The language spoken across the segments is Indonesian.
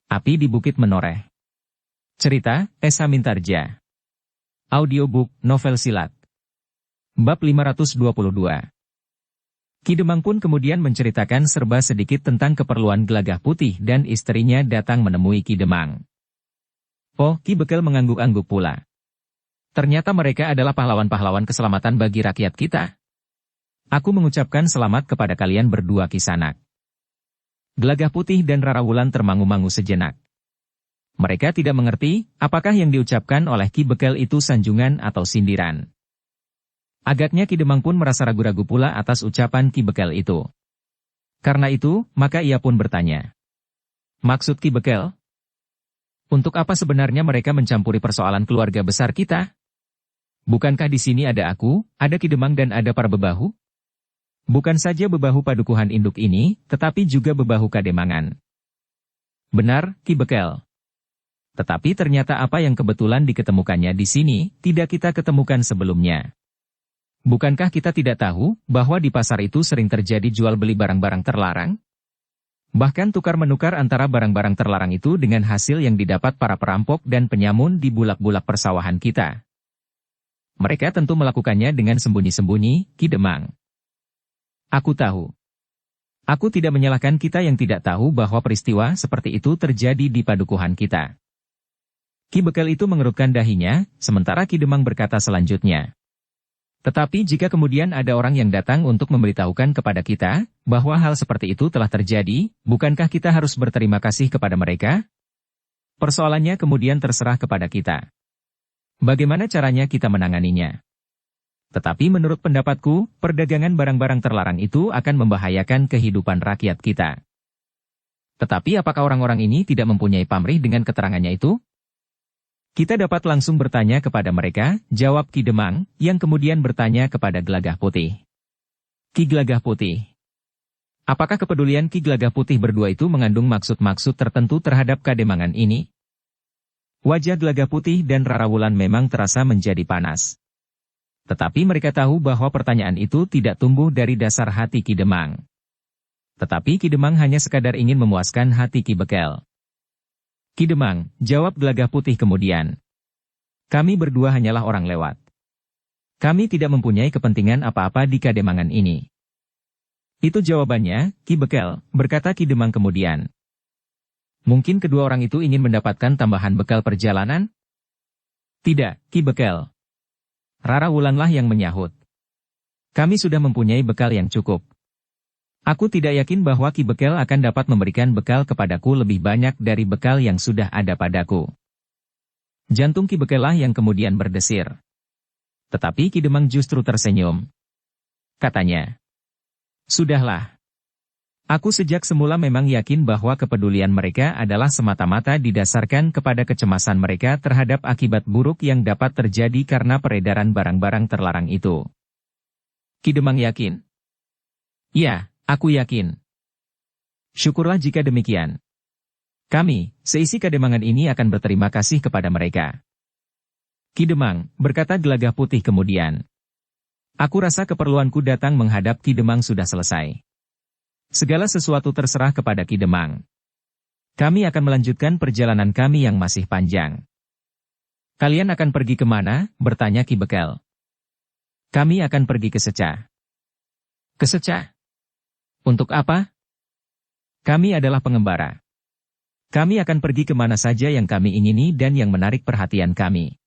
Api di Bukit Menoreh. Cerita, Esa Mintarja. Audiobook, novel silat. Bab 522. Ki Demang pun kemudian menceritakan serba sedikit tentang keperluan Gelagah Putih dan istrinya datang menemui Ki Demang. Oh, Ki Bekel mengangguk-angguk pula. Ternyata mereka adalah pahlawan-pahlawan keselamatan bagi rakyat kita. Aku mengucapkan selamat kepada kalian berdua Kisanak. Gelagah Putih dan Rara Wulan termangu-mangu sejenak. Mereka tidak mengerti, apakah yang diucapkan oleh Ki Bekel itu sanjungan atau sindiran. Agaknya Ki Demang pun merasa ragu-ragu pula atas ucapan Ki Bekel itu. Karena itu, maka ia pun bertanya. Maksud Ki Bekel? Untuk apa sebenarnya mereka mencampuri persoalan keluarga besar kita? Bukankah di sini ada aku, ada Ki Demang dan ada para bebahu? Bukan saja bebahu padukuhan induk ini, tetapi juga bebahu Kademangan. Benar, Ki Bekel. Tetapi ternyata apa yang kebetulan diketemukannya di sini, tidak kita ketemukan sebelumnya. Bukankah kita tidak tahu, bahwa di pasar itu sering terjadi jual beli barang-barang terlarang? Bahkan tukar-menukar antara barang-barang terlarang itu dengan hasil yang didapat para perampok dan penyamun di bulak-bulak persawahan kita. Mereka tentu melakukannya dengan sembunyi-sembunyi, Ki Demang. Aku tahu. Aku tidak menyalahkan kita yang tidak tahu bahwa peristiwa seperti itu terjadi di padukuhan kita. Ki Bekel itu mengerutkan dahinya, sementara Ki Demang berkata selanjutnya. Tetapi jika kemudian ada orang yang datang untuk memberitahukan kepada kita, bahwa hal seperti itu telah terjadi, bukankah kita harus berterima kasih kepada mereka? Persoalannya kemudian terserah kepada kita. Bagaimana caranya kita menanganinya? Tetapi menurut pendapatku, perdagangan barang-barang terlarang itu akan membahayakan kehidupan rakyat kita. Tetapi apakah orang-orang ini tidak mempunyai pamrih dengan keterangannya itu? Kita dapat langsung bertanya kepada mereka, jawab Ki Demang, yang kemudian bertanya kepada Gelagah Putih. Ki Gelagah Putih. Apakah kepedulian Ki Gelagah Putih berdua itu mengandung maksud-maksud tertentu terhadap Kademangan ini? Wajah Gelagah Putih dan Rara Wulan memang terasa menjadi panas. Tetapi mereka tahu bahwa pertanyaan itu tidak tumbuh dari dasar hati Ki Demang. Tetapi Ki Demang hanya sekadar ingin memuaskan hati Ki Bekel. Ki Demang, jawab Gelagah Putih kemudian. Kami berdua hanyalah orang lewat. Kami tidak mempunyai kepentingan apa-apa di Kademangan ini. Itu jawabannya, Ki Bekel, berkata Ki Demang kemudian. Mungkin kedua orang itu ingin mendapatkan tambahan bekal perjalanan? Tidak, Ki Bekel. Rara Wulanlah yang menyahut. Kami sudah mempunyai bekal yang cukup. Aku tidak yakin bahwa Ki Bekel akan dapat memberikan bekal kepadaku lebih banyak dari bekal yang sudah ada padaku. Jantung Ki Bekel lah yang kemudian berdesir. Tetapi Ki Demang justru tersenyum. Katanya. Sudahlah. Aku sejak semula memang yakin bahwa kepedulian mereka adalah semata-mata didasarkan kepada kecemasan mereka terhadap akibat buruk yang dapat terjadi karena peredaran barang-barang terlarang itu. Ki Demang yakin? Ya, aku yakin. Syukurlah jika demikian. Kami, seisi Kademangan ini akan berterima kasih kepada mereka. Ki Demang, berkata Gelagah Putih kemudian. Aku rasa keperluanku datang menghadap Ki Demang sudah selesai. Segala sesuatu terserah kepada Ki Demang. Kami akan melanjutkan perjalanan kami yang masih panjang. Kalian akan pergi kemana? Bertanya Ki Bekel. Kami akan pergi ke Secah. Ke Secah? Untuk apa? Kami adalah pengembara. Kami akan pergi kemana saja yang kami ingini dan yang menarik perhatian kami.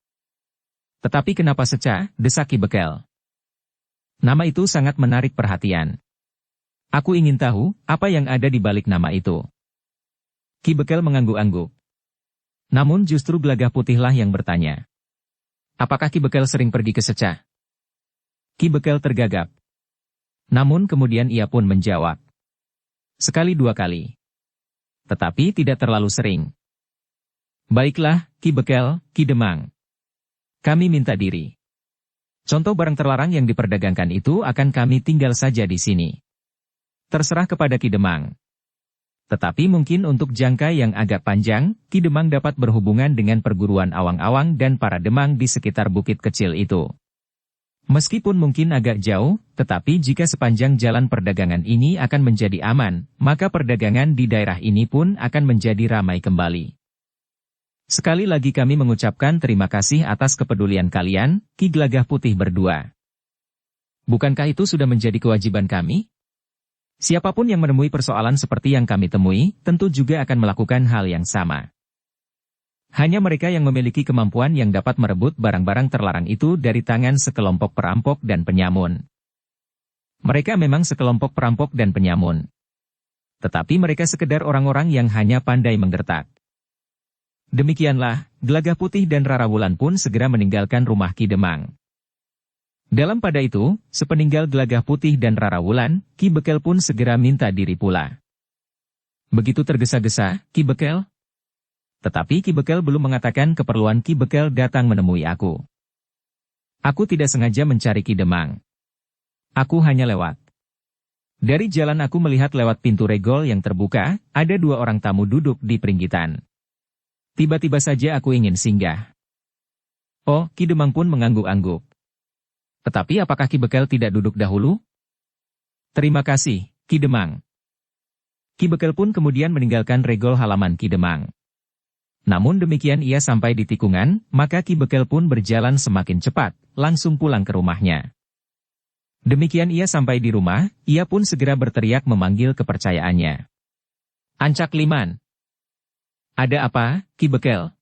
Tetapi kenapa Secah? Desak Ki Bekel. Nama itu sangat menarik perhatian. Aku ingin tahu, apa yang ada di balik nama itu. Ki Bekel mengangguk-angguk. Namun justru Gelagah Putihlah yang bertanya. Apakah Ki Bekel sering pergi ke Secah? Ki Bekel tergagap. Namun kemudian ia pun menjawab. Sekali dua kali. Tetapi tidak terlalu sering. Baiklah, Ki Bekel, Ki Demang. Kami minta diri. Contoh barang terlarang yang diperdagangkan itu akan kami tinggal saja di sini. Terserah kepada Ki Demang. Tetapi mungkin untuk jangka yang agak panjang, Ki Demang dapat berhubungan dengan perguruan awang-awang dan para demang di sekitar bukit kecil itu. Meskipun mungkin agak jauh, tetapi jika sepanjang jalan perdagangan ini akan menjadi aman, maka perdagangan di daerah ini pun akan menjadi ramai kembali. Sekali lagi kami mengucapkan terima kasih atas kepedulian kalian, Ki Gelagah Putih berdua. Bukankah itu sudah menjadi kewajiban kami? Siapapun yang menemui persoalan seperti yang kami temui, tentu juga akan melakukan hal yang sama. Hanya mereka yang memiliki kemampuan yang dapat merebut barang-barang terlarang itu dari tangan sekelompok perampok dan penyamun. Mereka memang sekelompok perampok dan penyamun. Tetapi mereka sekedar orang-orang yang hanya pandai menggertak. Demikianlah, Gelagah Putih dan Rara Wulan pun segera meninggalkan rumah Ki Demang. Dalam pada itu, sepeninggal Gelagah Putih dan Rara Wulan, Ki Bekel pun segera minta diri pula. Begitu tergesa-gesa, Ki Bekel? Tetapi Ki Bekel belum mengatakan keperluan Ki Bekel datang menemui aku. Aku tidak sengaja mencari Ki Demang. Aku hanya lewat. Dari jalan aku melihat lewat pintu regol yang terbuka, ada dua orang tamu duduk di peringgitan. Tiba-tiba saja aku ingin singgah. Oh, Ki Demang pun mengangguk-angguk. Tetapi apakah Ki Bekel tidak duduk dahulu? Terima kasih, Ki Demang. Ki Bekel pun kemudian meninggalkan regol halaman Ki Demang. Namun demikian ia sampai di tikungan, maka Ki Bekel pun berjalan semakin cepat, langsung pulang ke rumahnya. Demikian ia sampai di rumah, ia pun segera berteriak memanggil kepercayaannya. Ancak Liman. Ada apa, Ki Bekel?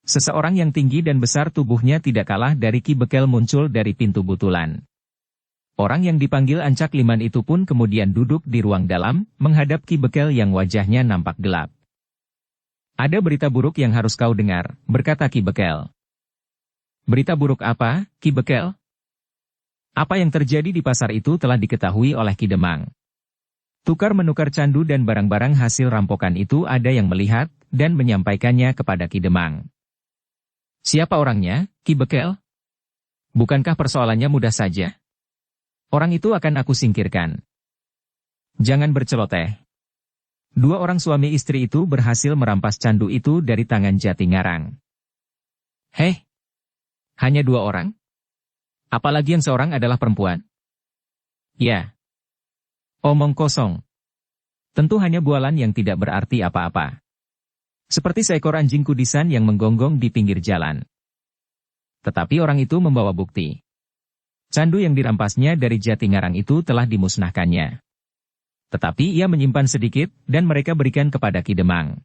Seseorang yang tinggi dan besar tubuhnya tidak kalah dari Ki Bekel muncul dari pintu butulan. Orang yang dipanggil Ancak Liman itu pun kemudian duduk di ruang dalam, menghadap Ki Bekel yang wajahnya nampak gelap. Ada berita buruk yang harus kau dengar, berkata Ki Bekel. Berita buruk apa, Ki Bekel? Apa yang terjadi di pasar itu telah diketahui oleh Ki Demang. Tukar-menukar candu dan barang-barang hasil rampokan itu ada yang melihat, dan menyampaikannya kepada Ki Demang. Siapa orangnya, Ki Bekel? Bukankah persoalannya mudah saja? Orang itu akan aku singkirkan. Jangan berceloteh. Dua orang suami istri itu berhasil merampas candu itu dari tangan Jatingarang. Heh? Hanya dua orang? Apalagi yang seorang adalah perempuan? Ya. Omong kosong. Tentu hanya bualan yang tidak berarti apa-apa. Seperti seekor anjing kudisan yang menggonggong di pinggir jalan. Tetapi orang itu membawa bukti. Candu yang dirampasnya dari Jatingarang itu telah dimusnahkannya. Tetapi ia menyimpan sedikit, dan mereka berikan kepada Ki Demang.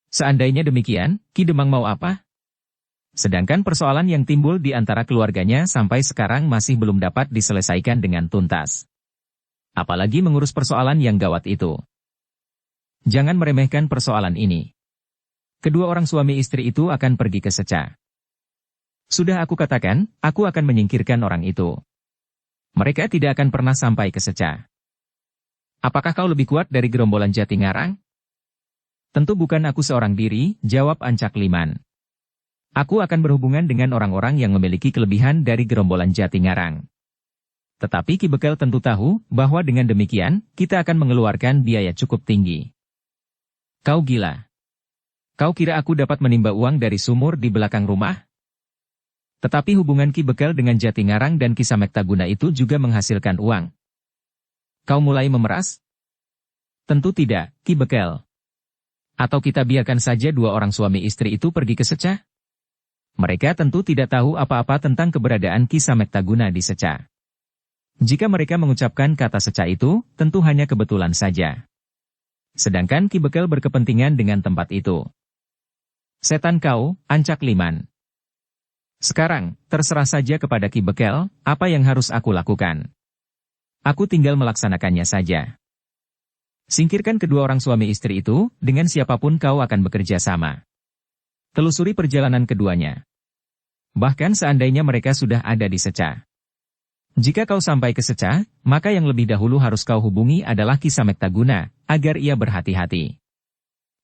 Seandainya demikian, Ki Demang mau apa? Sedangkan persoalan yang timbul di antara keluarganya sampai sekarang masih belum dapat diselesaikan dengan tuntas. Apalagi mengurus persoalan yang gawat itu. Jangan meremehkan persoalan ini. Kedua orang suami istri itu akan pergi ke Seca. Sudah aku katakan, aku akan menyingkirkan orang itu. Mereka tidak akan pernah sampai ke Seca. Apakah kau lebih kuat dari gerombolan Jatingarang? Tentu bukan aku seorang diri, jawab Ancak Liman. Aku akan berhubungan dengan orang-orang yang memiliki kelebihan dari gerombolan Jatingarang. Tetapi Ki Bekel tentu tahu bahwa dengan demikian, kita akan mengeluarkan biaya cukup tinggi. Kau gila. Kau kira aku dapat menimba uang dari sumur di belakang rumah? Tetapi hubungan Ki Bekel dengan Jatingarang dan Ki Samektaguna itu juga menghasilkan uang. Kau mulai memeras? Tentu tidak, Ki Bekel. Atau kita biarkan saja dua orang suami istri itu pergi ke Seca? Mereka tentu tidak tahu apa-apa tentang keberadaan Ki Samektaguna di Seca. Jika mereka mengucapkan kata Seca itu, tentu hanya kebetulan saja. Sedangkan Ki Bekel berkepentingan dengan tempat itu. Setan kau, Ancak Liman. Sekarang, terserah saja kepada Ki Bekel, apa yang harus aku lakukan. Aku tinggal melaksanakannya saja. Singkirkan kedua orang suami istri itu, dengan siapapun kau akan bekerja sama. Telusuri perjalanan keduanya. Bahkan seandainya mereka sudah ada di Seca. Jika kau sampai ke Seca, maka yang lebih dahulu harus kau hubungi adalah Ki Samektaguna, agar ia berhati-hati.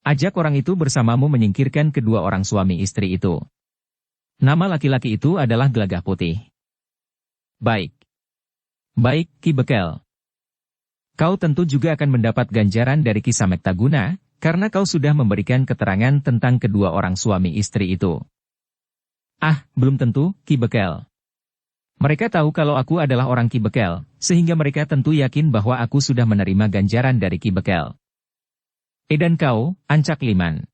Ajak orang itu bersamamu menyingkirkan kedua orang suami istri itu. Nama laki-laki itu adalah Gelagah Putih. Baik. Baik, Ki Bekel. Kau tentu juga akan mendapat ganjaran dari Ki Samektaguna, karena kau sudah memberikan keterangan tentang kedua orang suami istri itu. Ah, belum tentu, Ki Bekel. Mereka tahu kalau aku adalah orang Ki Bekel, sehingga mereka tentu yakin bahwa aku sudah menerima ganjaran dari Ki Bekel. Dan kau, Ancak Liman.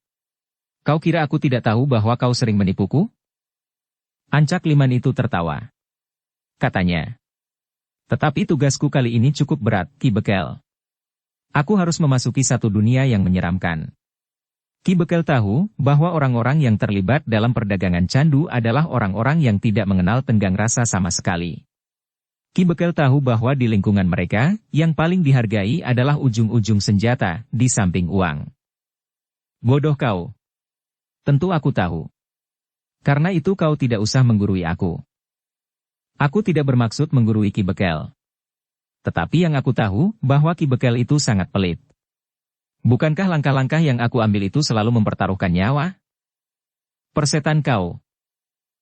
Kau kira aku tidak tahu bahwa kau sering menipuku? Ancak Liman itu tertawa. Katanya. Tetapi tugasku kali ini cukup berat, Ki Bekel. Aku harus memasuki satu dunia yang menyeramkan. Ki Bekel tahu bahwa orang-orang yang terlibat dalam perdagangan candu adalah orang-orang yang tidak mengenal tenggang rasa sama sekali. Ki Bekel tahu bahwa di lingkungan mereka, yang paling dihargai adalah ujung-ujung senjata, di samping uang. Bodoh kau. Tentu aku tahu. Karena itu kau tidak usah menggurui aku. Aku tidak bermaksud menggurui Ki Bekel. Tetapi yang aku tahu, bahwa Ki Bekel itu sangat pelit. Bukankah langkah-langkah yang aku ambil itu selalu mempertaruhkan nyawa? Persetan kau.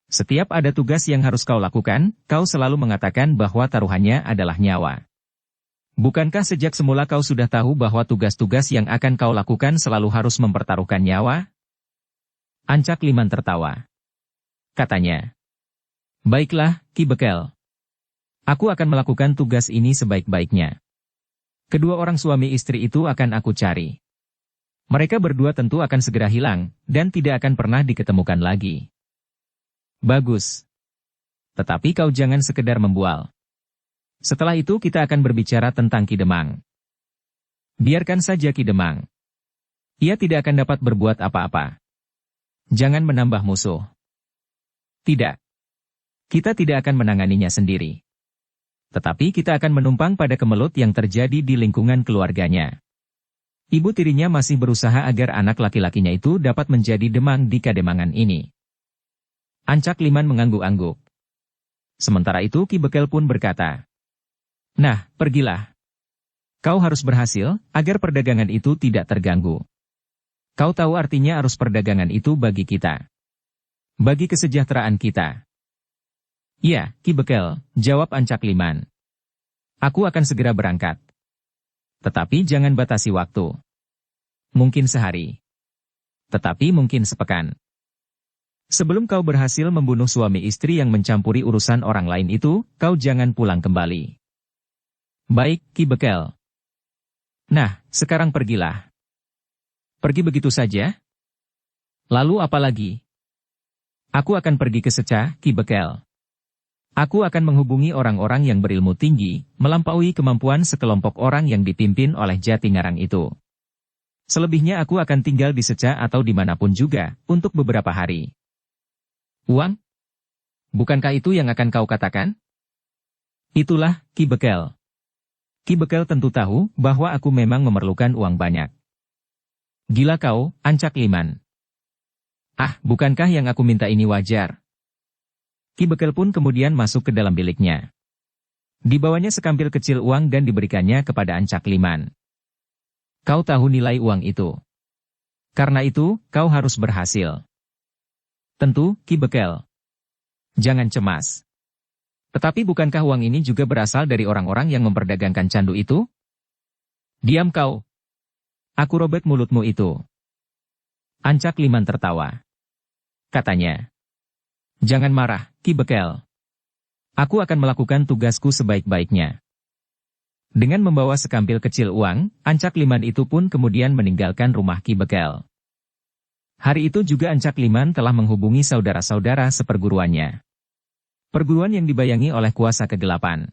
Setiap ada tugas yang harus kau lakukan, kau selalu mengatakan bahwa taruhannya adalah nyawa. Bukankah sejak semula kau sudah tahu bahwa tugas-tugas yang akan kau lakukan selalu harus mempertaruhkan nyawa? Ancak Liman tertawa. Katanya. Baiklah, Ki Bekel. Aku akan melakukan tugas ini sebaik-baiknya. Kedua orang suami istri itu akan aku cari. Mereka berdua tentu akan segera hilang, dan tidak akan pernah diketemukan lagi. Bagus. Tetapi kau jangan sekedar membual. Setelah itu kita akan berbicara tentang Ki Demang. Biarkan saja Ki Demang. Ia tidak akan dapat berbuat apa-apa. Jangan menambah musuh. Tidak. Kita tidak akan menanganinya sendiri. Tetapi kita akan menumpang pada kemelut yang terjadi di lingkungan keluarganya. Ibu tirinya masih berusaha agar anak laki-lakinya itu dapat menjadi demang di Kademangan ini. Ancak Liman mengangguk-angguk. Sementara itu Ki Bekel pun berkata, nah, pergilah. Kau harus berhasil, agar perdagangan itu tidak terganggu. Kau tahu artinya arus perdagangan itu bagi kita. Bagi kesejahteraan kita. Ya, Ki Bekel, jawab Ancak Liman. Aku akan segera berangkat. Tetapi jangan batasi waktu. Mungkin sehari. Tetapi mungkin sepekan. Sebelum kau berhasil membunuh suami istri yang mencampuri urusan orang lain itu, kau jangan pulang kembali. Baik, Ki Bekel. Nah, sekarang pergilah. Pergi begitu saja? Lalu apa lagi? Aku akan pergi ke Secah, Ki Bekel. Aku akan menghubungi orang-orang yang berilmu tinggi, melampaui kemampuan sekelompok orang yang dipimpin oleh Jatingarang itu. Selebihnya aku akan tinggal di Secah atau dimanapun juga, untuk beberapa hari. Uang? Bukankah itu yang akan kau katakan? Itulah, Ki Bekel. Ki Bekel tentu tahu bahwa aku memang memerlukan uang banyak. Gila kau, Ancak Liman. Ah, bukankah yang aku minta ini wajar? Ki Bekel pun kemudian masuk ke dalam biliknya. Dibawanya sekampil kecil uang dan diberikannya kepada Ancak Liman. Kau tahu nilai uang itu. Karena itu, kau harus berhasil. Tentu, Ki Bekel. Jangan cemas. Tetapi bukankah uang ini juga berasal dari orang-orang yang memperdagangkan candu itu? Diam kau. Aku robek mulutmu itu. Ancak Liman tertawa. Katanya. Jangan marah, Ki Bekel. Aku akan melakukan tugasku sebaik-baiknya. Dengan membawa sekampil kecil uang, Ancak Liman itu pun kemudian meninggalkan rumah Ki Bekel. Hari itu juga Ancak Liman telah menghubungi saudara-saudara seperguruannya. Perguruan yang dibayangi oleh kuasa kegelapan.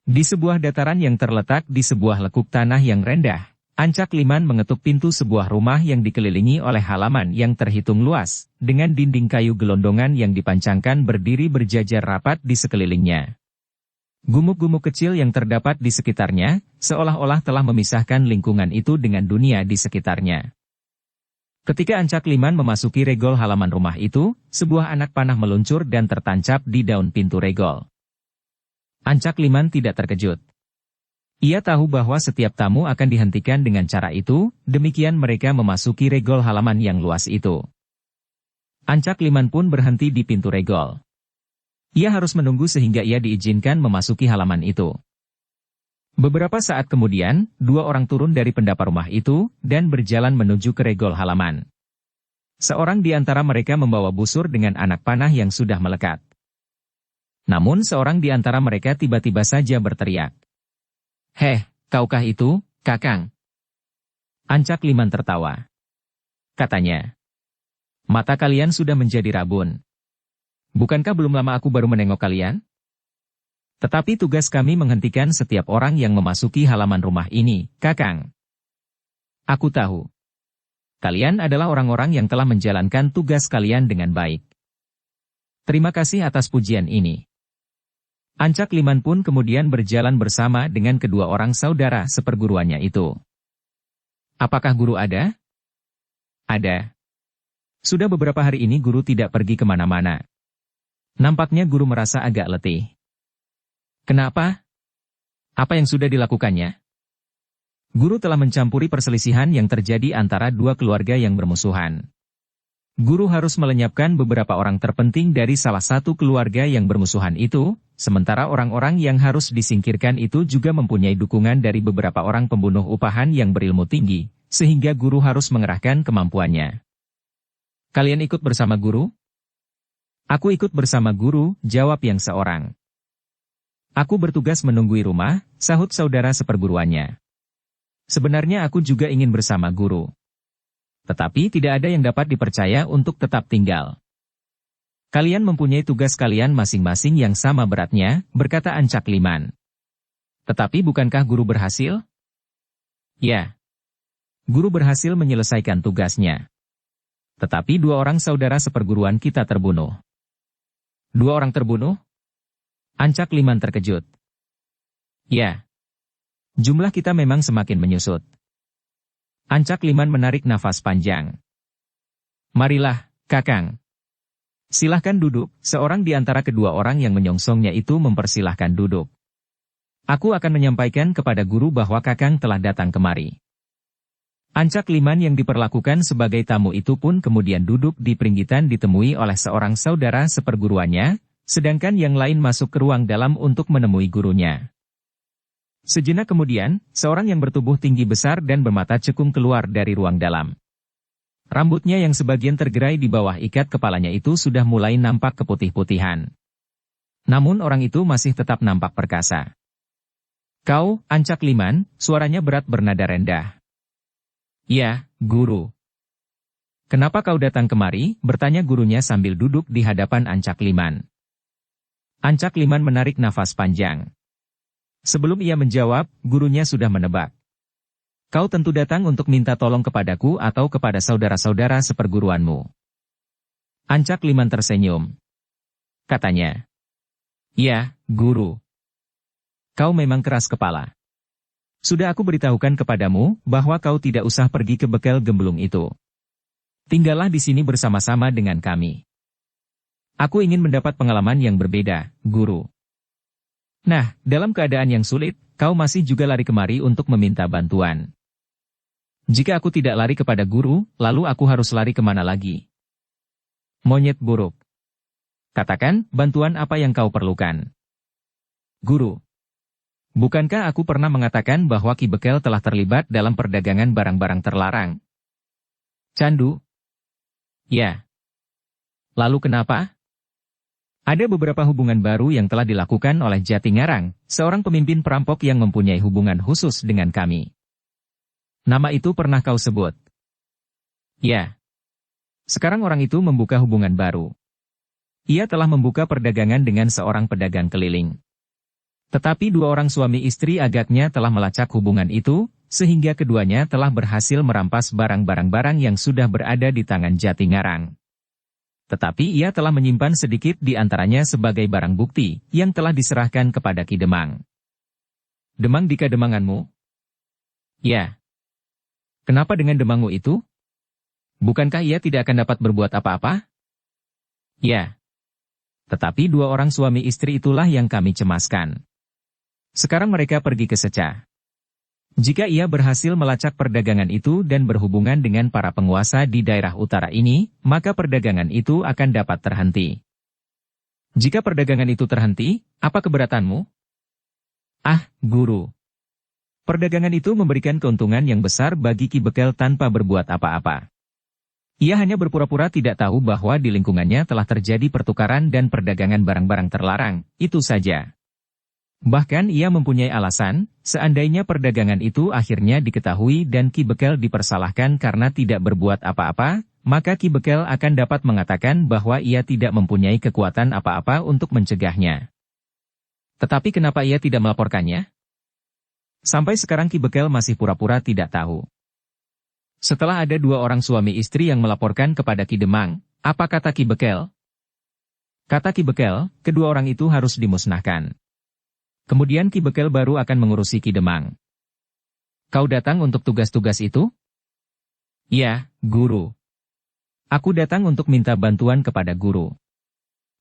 Di sebuah dataran yang terletak di sebuah lekuk tanah yang rendah, Ancak Liman mengetuk pintu sebuah rumah yang dikelilingi oleh halaman yang terhitung luas, dengan dinding kayu gelondongan yang dipancangkan berdiri berjajar rapat di sekelilingnya. Gumuk-gumuk kecil yang terdapat di sekitarnya, seolah-olah telah memisahkan lingkungan itu dengan dunia di sekitarnya. Ketika Ancak Liman memasuki regol halaman rumah itu, sebuah anak panah meluncur dan tertancap di daun pintu regol. Ancak Liman tidak terkejut. Ia tahu bahwa setiap tamu akan dihentikan dengan cara itu, demikian mereka memasuki regol halaman yang luas itu. Ancak Liman pun berhenti di pintu regol. Ia harus menunggu sehingga ia diizinkan memasuki halaman itu. Beberapa saat kemudian, dua orang turun dari pendapa rumah itu, dan berjalan menuju ke regol halaman. Seorang di antara mereka membawa busur dengan anak panah yang sudah melekat. Namun seorang di antara mereka tiba-tiba saja berteriak. "Heh, kaukah itu, Kakang?" Ancak Liman tertawa. Katanya, "Mata kalian sudah menjadi rabun. Bukankah belum lama aku baru menengok kalian? Tetapi tugas kami menghentikan setiap orang yang memasuki halaman rumah ini, Kakang. Aku tahu. Kalian adalah orang-orang yang telah menjalankan tugas kalian dengan baik. Terima kasih atas pujian ini." Ancak Liman pun kemudian berjalan bersama dengan kedua orang saudara seperguruannya itu. "Apakah guru ada?" "Ada. Sudah beberapa hari ini guru tidak pergi kemana-mana. Nampaknya guru merasa agak letih." "Kenapa? Apa yang sudah dilakukannya?" "Guru telah mencampuri perselisihan yang terjadi antara dua keluarga yang bermusuhan. Guru harus melenyapkan beberapa orang terpenting dari salah satu keluarga yang bermusuhan itu, sementara orang-orang yang harus disingkirkan itu juga mempunyai dukungan dari beberapa orang pembunuh upahan yang berilmu tinggi, sehingga guru harus mengerahkan kemampuannya." "Kalian ikut bersama guru?" "Aku ikut bersama guru," jawab yang seorang. "Aku bertugas menunggui rumah," sahut saudara seperguruannya. "Sebenarnya aku juga ingin bersama guru. Tetapi tidak ada yang dapat dipercaya untuk tetap tinggal." "Kalian mempunyai tugas kalian masing-masing yang sama beratnya," berkata Ancak Liman. "Tetapi bukankah guru berhasil?" "Ya. Guru berhasil menyelesaikan tugasnya. Tetapi dua orang saudara seperguruan kita terbunuh." "Dua orang terbunuh?" Ancak Liman terkejut. "Ya. Jumlah kita memang semakin menyusut." Ancak Liman menarik nafas panjang. "Marilah, Kakang. Silahkan duduk." Seorang di antara kedua orang yang menyongsongnya itu mempersilahkan duduk. "Aku akan menyampaikan kepada guru bahwa Kakang telah datang kemari." Ancak Liman yang diperlakukan sebagai tamu itu pun kemudian duduk di peringgitan ditemui oleh seorang saudara seperguruannya, sedangkan yang lain masuk ke ruang dalam untuk menemui gurunya. Sejenak kemudian, seorang yang bertubuh tinggi besar dan bermata cekung keluar dari ruang dalam. Rambutnya yang sebagian tergerai di bawah ikat kepalanya itu sudah mulai nampak keputih-putihan. Namun orang itu masih tetap nampak perkasa. "Kau, Ancak Liman," suaranya berat bernada rendah. "Ya, guru." "Kenapa kau datang kemari?" bertanya gurunya sambil duduk di hadapan Ancak Liman. Ancak Liman menarik nafas panjang. Sebelum ia menjawab, gurunya sudah menebak. "Kau tentu datang untuk minta tolong kepadaku atau kepada saudara-saudara seperguruanmu." Ancak Liman tersenyum. Katanya, "Ya, guru. Kau memang keras kepala. Sudah aku beritahukan kepadamu bahwa kau tidak usah pergi ke bekel gemblung itu. Tinggallah di sini bersama-sama dengan kami. Aku ingin mendapat pengalaman yang berbeda, guru. Nah, dalam keadaan yang sulit, kau masih juga lari kemari untuk meminta bantuan. Jika aku tidak lari kepada guru, lalu aku harus lari kemana lagi? Monyet buruk. Katakan, bantuan apa yang kau perlukan?" "Guru, bukankah aku pernah mengatakan bahwa Ki Bekel telah terlibat dalam perdagangan barang-barang terlarang?" "Candu?" "Ya." "Lalu kenapa?" "Ada beberapa hubungan baru yang telah dilakukan oleh Jati Ngarang, seorang pemimpin perampok yang mempunyai hubungan khusus dengan kami." "Nama itu pernah kau sebut?" "Ya." "Sekarang orang itu membuka hubungan baru. Ia telah membuka perdagangan dengan seorang pedagang keliling. Tetapi dua orang suami istri agaknya telah melacak hubungan itu, sehingga keduanya telah berhasil merampas barang-barang yang sudah berada di tangan Jati Ngarang. Tetapi ia telah menyimpan sedikit di antaranya sebagai barang bukti, yang telah diserahkan kepada Ki Demang." "Demang di kademanganmu?" "Ya." "Kenapa dengan Demangmu itu? Bukankah ia tidak akan dapat berbuat apa-apa?" "Ya. Tetapi dua orang suami istri itulah yang kami cemaskan. Sekarang mereka pergi ke Secah. Jika ia berhasil melacak perdagangan itu dan berhubungan dengan para penguasa di daerah utara ini, maka perdagangan itu akan dapat terhenti. Jika perdagangan itu terhenti, apa keberatanmu?" "Ah, guru. Perdagangan itu memberikan keuntungan yang besar bagi Ki Bekel tanpa berbuat apa-apa. Ia hanya berpura-pura tidak tahu bahwa di lingkungannya telah terjadi pertukaran dan perdagangan barang-barang terlarang, itu saja. Bahkan ia mempunyai alasan, seandainya perdagangan itu akhirnya diketahui dan Ki Bekel dipersalahkan karena tidak berbuat apa-apa, maka Ki Bekel akan dapat mengatakan bahwa ia tidak mempunyai kekuatan apa-apa untuk mencegahnya. Tetapi kenapa ia tidak melaporkannya? Sampai sekarang Ki Bekel masih pura-pura tidak tahu. Setelah ada dua orang suami istri yang melaporkan kepada Ki Demang, apa kata Ki Bekel? Kata Ki Bekel, kedua orang itu harus dimusnahkan. Kemudian Ki Bekel baru akan mengurusi Ki Demang. Kau datang untuk tugas-tugas itu? Ya, Guru. Aku datang untuk minta bantuan kepada Guru.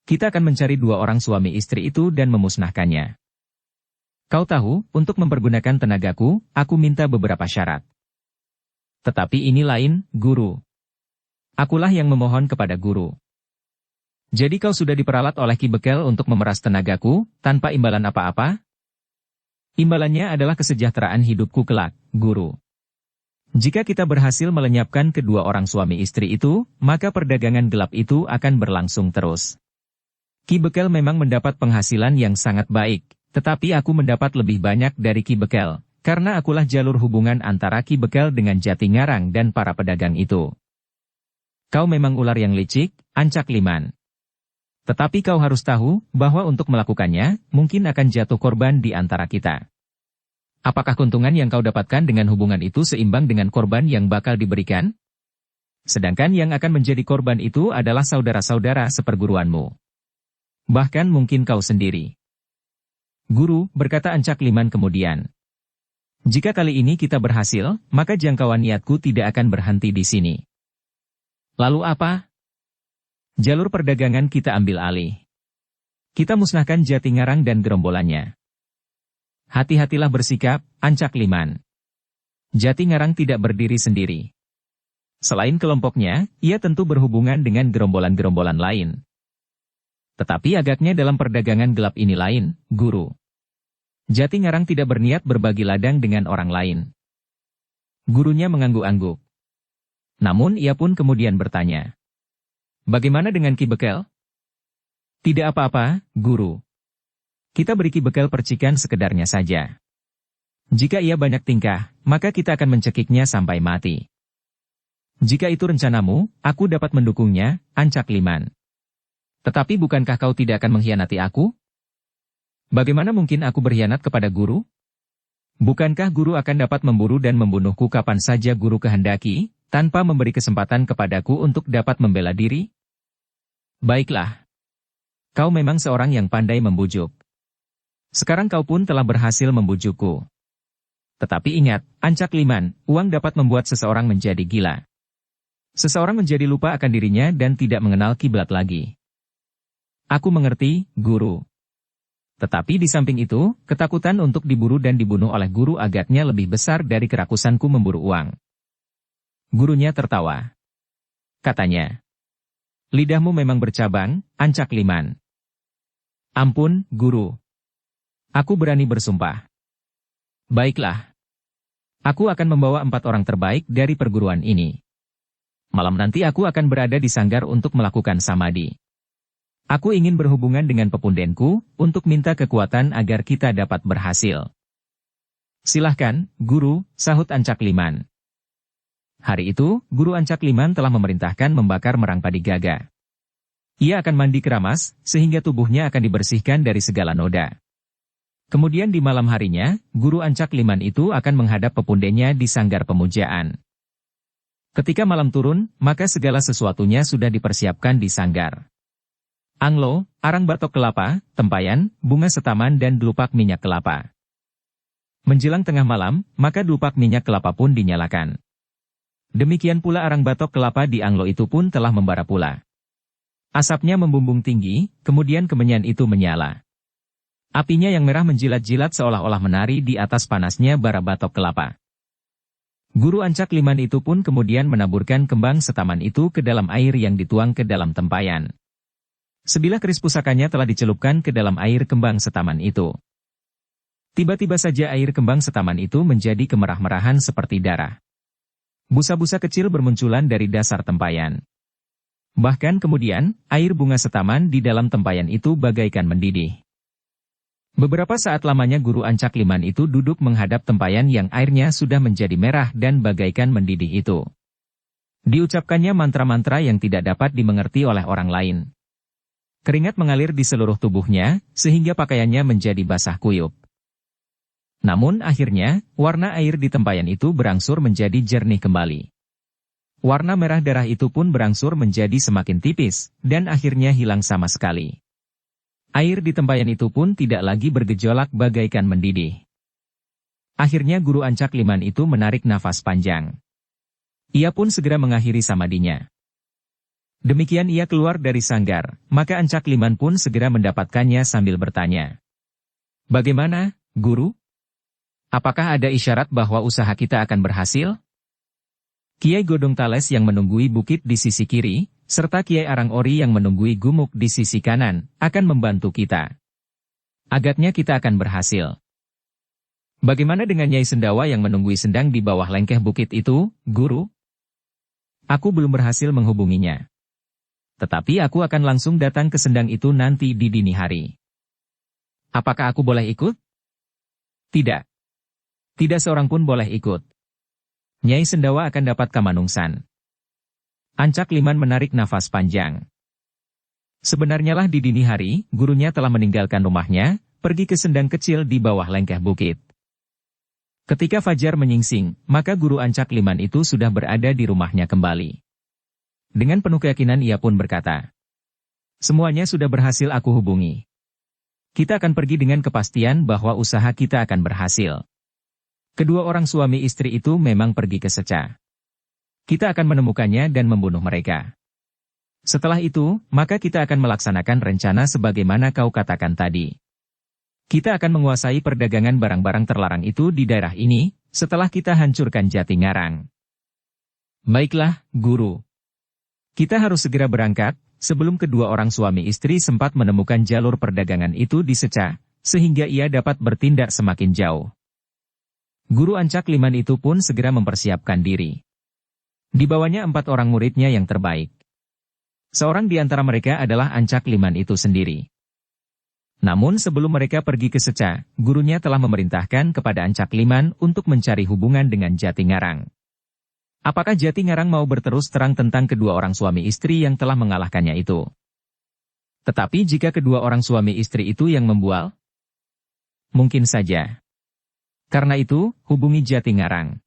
Kita akan mencari dua orang suami istri itu dan memusnahkannya. Kau tahu, untuk mempergunakan tenagaku, aku minta beberapa syarat. Tetapi ini lain, Guru. Akulah yang memohon kepada Guru. Jadi kau sudah diperalat oleh Ki Bekel untuk memeras tenagaku, tanpa imbalan apa-apa? Imbalannya adalah kesejahteraan hidupku kelak, Guru. Jika kita berhasil melenyapkan kedua orang suami istri itu, maka perdagangan gelap itu akan berlangsung terus. Ki Bekel memang mendapat penghasilan yang sangat baik, tetapi aku mendapat lebih banyak dari Ki Bekel. Karena akulah jalur hubungan antara Ki Bekel dengan Jatingarang dan para pedagang itu. Kau memang ular yang licik, Ancak Liman. Tetapi kau harus tahu, bahwa untuk melakukannya, mungkin akan jatuh korban di antara kita. Apakah keuntungan yang kau dapatkan dengan hubungan itu seimbang dengan korban yang bakal diberikan? Sedangkan yang akan menjadi korban itu adalah saudara-saudara seperguruanmu. Bahkan mungkin kau sendiri. Guru, berkata Ancak Liman kemudian. Jika kali ini kita berhasil, maka jangkauan niatku tidak akan berhenti di sini. Lalu apa? Jalur perdagangan kita ambil alih. Kita musnahkan Jatingarang dan gerombolannya. Hati-hatilah bersikap, Ancak Liman. Jatingarang tidak berdiri sendiri. Selain kelompoknya, ia tentu berhubungan dengan gerombolan-gerombolan lain. Tetapi agaknya dalam perdagangan gelap ini lain, Guru. Jatingarang tidak berniat berbagi ladang dengan orang lain. Gurunya mengangguk-angguk. Namun ia pun kemudian bertanya. Bagaimana dengan Ki Bekel? Tidak apa-apa, Guru. Kita beri Ki Bekel percikan sekedarnya saja. Jika ia banyak tingkah, maka kita akan mencekiknya sampai mati. Jika itu rencanamu, aku dapat mendukungnya, Ancak Liman. Tetapi bukankah kau tidak akan mengkhianati aku? Bagaimana mungkin aku berkhianat kepada Guru? Bukankah Guru akan dapat memburu dan membunuhku kapan saja Guru kehendaki, tanpa memberi kesempatan kepadaku untuk dapat membela diri? Baiklah. Kau memang seorang yang pandai membujuk. Sekarang kau pun telah berhasil membujukku. Tetapi ingat, Ancak Liman, uang dapat membuat seseorang menjadi gila. Seseorang menjadi lupa akan dirinya dan tidak mengenal kiblat lagi. Aku mengerti, Guru. Tetapi di samping itu, ketakutan untuk diburu dan dibunuh oleh Guru agaknya lebih besar dari kerakusanku memburu uang. Gurunya tertawa. Katanya, lidahmu memang bercabang, Ancak Liman. Ampun, Guru. Aku berani bersumpah. Baiklah. Aku akan membawa 4 orang terbaik dari perguruan ini. Malam nanti aku akan berada di sanggar untuk melakukan samadhi. Aku ingin berhubungan dengan pepundenku, untuk minta kekuatan agar kita dapat berhasil. Silahkan, Guru, sahut Ancak Liman. Hari itu, Guru Ancak Liman telah memerintahkan membakar merang padi gaga. Ia akan mandi keramas, sehingga tubuhnya akan dibersihkan dari segala noda. Kemudian di malam harinya, Guru Ancak Liman itu akan menghadap pepundennya di sanggar pemujaan. Ketika malam turun, maka segala sesuatunya sudah dipersiapkan di sanggar. Anglo, arang batok kelapa, tempayan, bunga setaman dan delupak minyak kelapa. Menjelang tengah malam, maka delupak minyak kelapa pun dinyalakan. Demikian pula arang batok kelapa di Anglo itu pun telah membara pula. Asapnya membumbung tinggi, kemudian kemenyan itu menyala. Apinya yang merah menjilat-jilat seolah-olah menari di atas panasnya bara batok kelapa. Guru Ancak Liman itu pun kemudian menaburkan kembang setaman itu ke dalam air yang dituang ke dalam tempayan. Sebilah keris pusakanya telah dicelupkan ke dalam air kembang setaman itu. Tiba-tiba saja air kembang setaman itu menjadi kemerah-merahan seperti darah. Busa-busa kecil bermunculan dari dasar tempayan. Bahkan kemudian, air bunga setaman di dalam tempayan itu bagaikan mendidih. Beberapa saat lamanya guru Ancak Liman itu duduk menghadap tempayan yang airnya sudah menjadi merah dan bagaikan mendidih itu. Diucapkannya mantra-mantra yang tidak dapat dimengerti oleh orang lain. Keringat mengalir di seluruh tubuhnya, sehingga pakaiannya menjadi basah kuyup. Namun akhirnya, warna air di tempayan itu berangsur menjadi jernih kembali. Warna merah darah itu pun berangsur menjadi semakin tipis, dan akhirnya hilang sama sekali. Air di tempayan itu pun tidak lagi bergejolak bagaikan mendidih. Akhirnya guru Ancak Liman itu menarik nafas panjang. Ia pun segera mengakhiri samadinya. Demikian ia keluar dari sanggar, maka Ancak Liman pun segera mendapatkannya sambil bertanya. Bagaimana, guru? Apakah ada isyarat bahwa usaha kita akan berhasil? Kiai Godong Tales yang menunggui bukit di sisi kiri, serta Kiai Arang Ori yang menunggui gumuk di sisi kanan, akan membantu kita. Agaknya kita akan berhasil. Bagaimana dengan Nyai Sendawa yang menunggui sendang di bawah lengkeh bukit itu, guru? Aku belum berhasil menghubunginya. Tetapi aku akan langsung datang ke sendang itu nanti di dini hari. Apakah aku boleh ikut? Tidak. Tidak seorang pun boleh ikut. Nyai Sendawa akan dapat kamanungsan. Ancak Liman menarik nafas panjang. Sebenarnya lah di dini hari, gurunya telah meninggalkan rumahnya, pergi ke sendang kecil di bawah lengkeh bukit. Ketika fajar menyingsing, maka guru Ancak Liman itu sudah berada di rumahnya kembali. Dengan penuh keyakinan ia pun berkata, semuanya sudah berhasil aku hubungi. Kita akan pergi dengan kepastian bahwa usaha kita akan berhasil. Kedua orang suami istri itu memang pergi ke Seca. Kita akan menemukannya dan membunuh mereka. Setelah itu, maka kita akan melaksanakan rencana sebagaimana kau katakan tadi. Kita akan menguasai perdagangan barang-barang terlarang itu di daerah ini, setelah kita hancurkan Jatingarang. Baiklah, guru. Kita harus segera berangkat, sebelum kedua orang suami istri sempat menemukan jalur perdagangan itu di Seca, sehingga ia dapat bertindak semakin jauh. Guru Ancak Liman itu pun segera mempersiapkan diri. Dibawanya 4 orang muridnya yang terbaik. Seorang di antara mereka adalah Ancak Liman itu sendiri. Namun sebelum mereka pergi ke Seca, gurunya telah memerintahkan kepada Ancak Liman untuk mencari hubungan dengan Jatingarang. Apakah Jatingarang mau berterus terang tentang kedua orang suami istri yang telah mengalahkannya itu? Tetapi jika kedua orang suami istri itu yang membual? Mungkin saja. Karena itu, hubungi Jatingarang.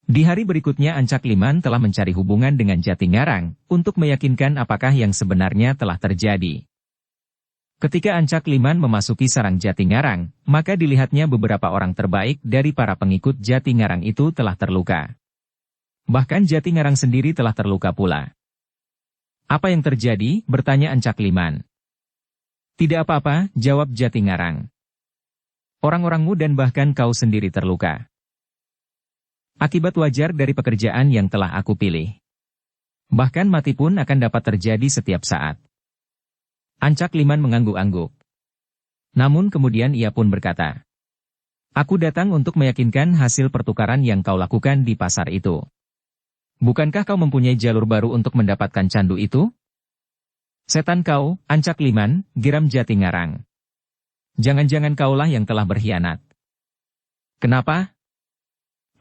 Di hari berikutnya Ancak Liman telah mencari hubungan dengan Jatingarang, untuk meyakinkan apakah yang sebenarnya telah terjadi. Ketika Ancak Liman memasuki sarang Jatingarang, maka dilihatnya beberapa orang terbaik dari para pengikut Jatingarang itu telah terluka. Bahkan Jatingarang sendiri telah terluka pula. Apa yang terjadi? Bertanya Ancak Liman. Tidak apa-apa, jawab Jatingarang. Orang-orangmu dan bahkan kau sendiri terluka. Akibat wajar dari pekerjaan yang telah aku pilih. Bahkan mati pun akan dapat terjadi setiap saat. Ancak Liman mengangguk-angguk. Namun kemudian ia pun berkata, aku datang untuk meyakinkan hasil pertukaran yang kau lakukan di pasar itu. Bukankah kau mempunyai jalur baru untuk mendapatkan candu itu? Setan kau, Ancak Liman, geram Jatingarang. Jangan-jangan kaulah yang telah berkhianat. Kenapa?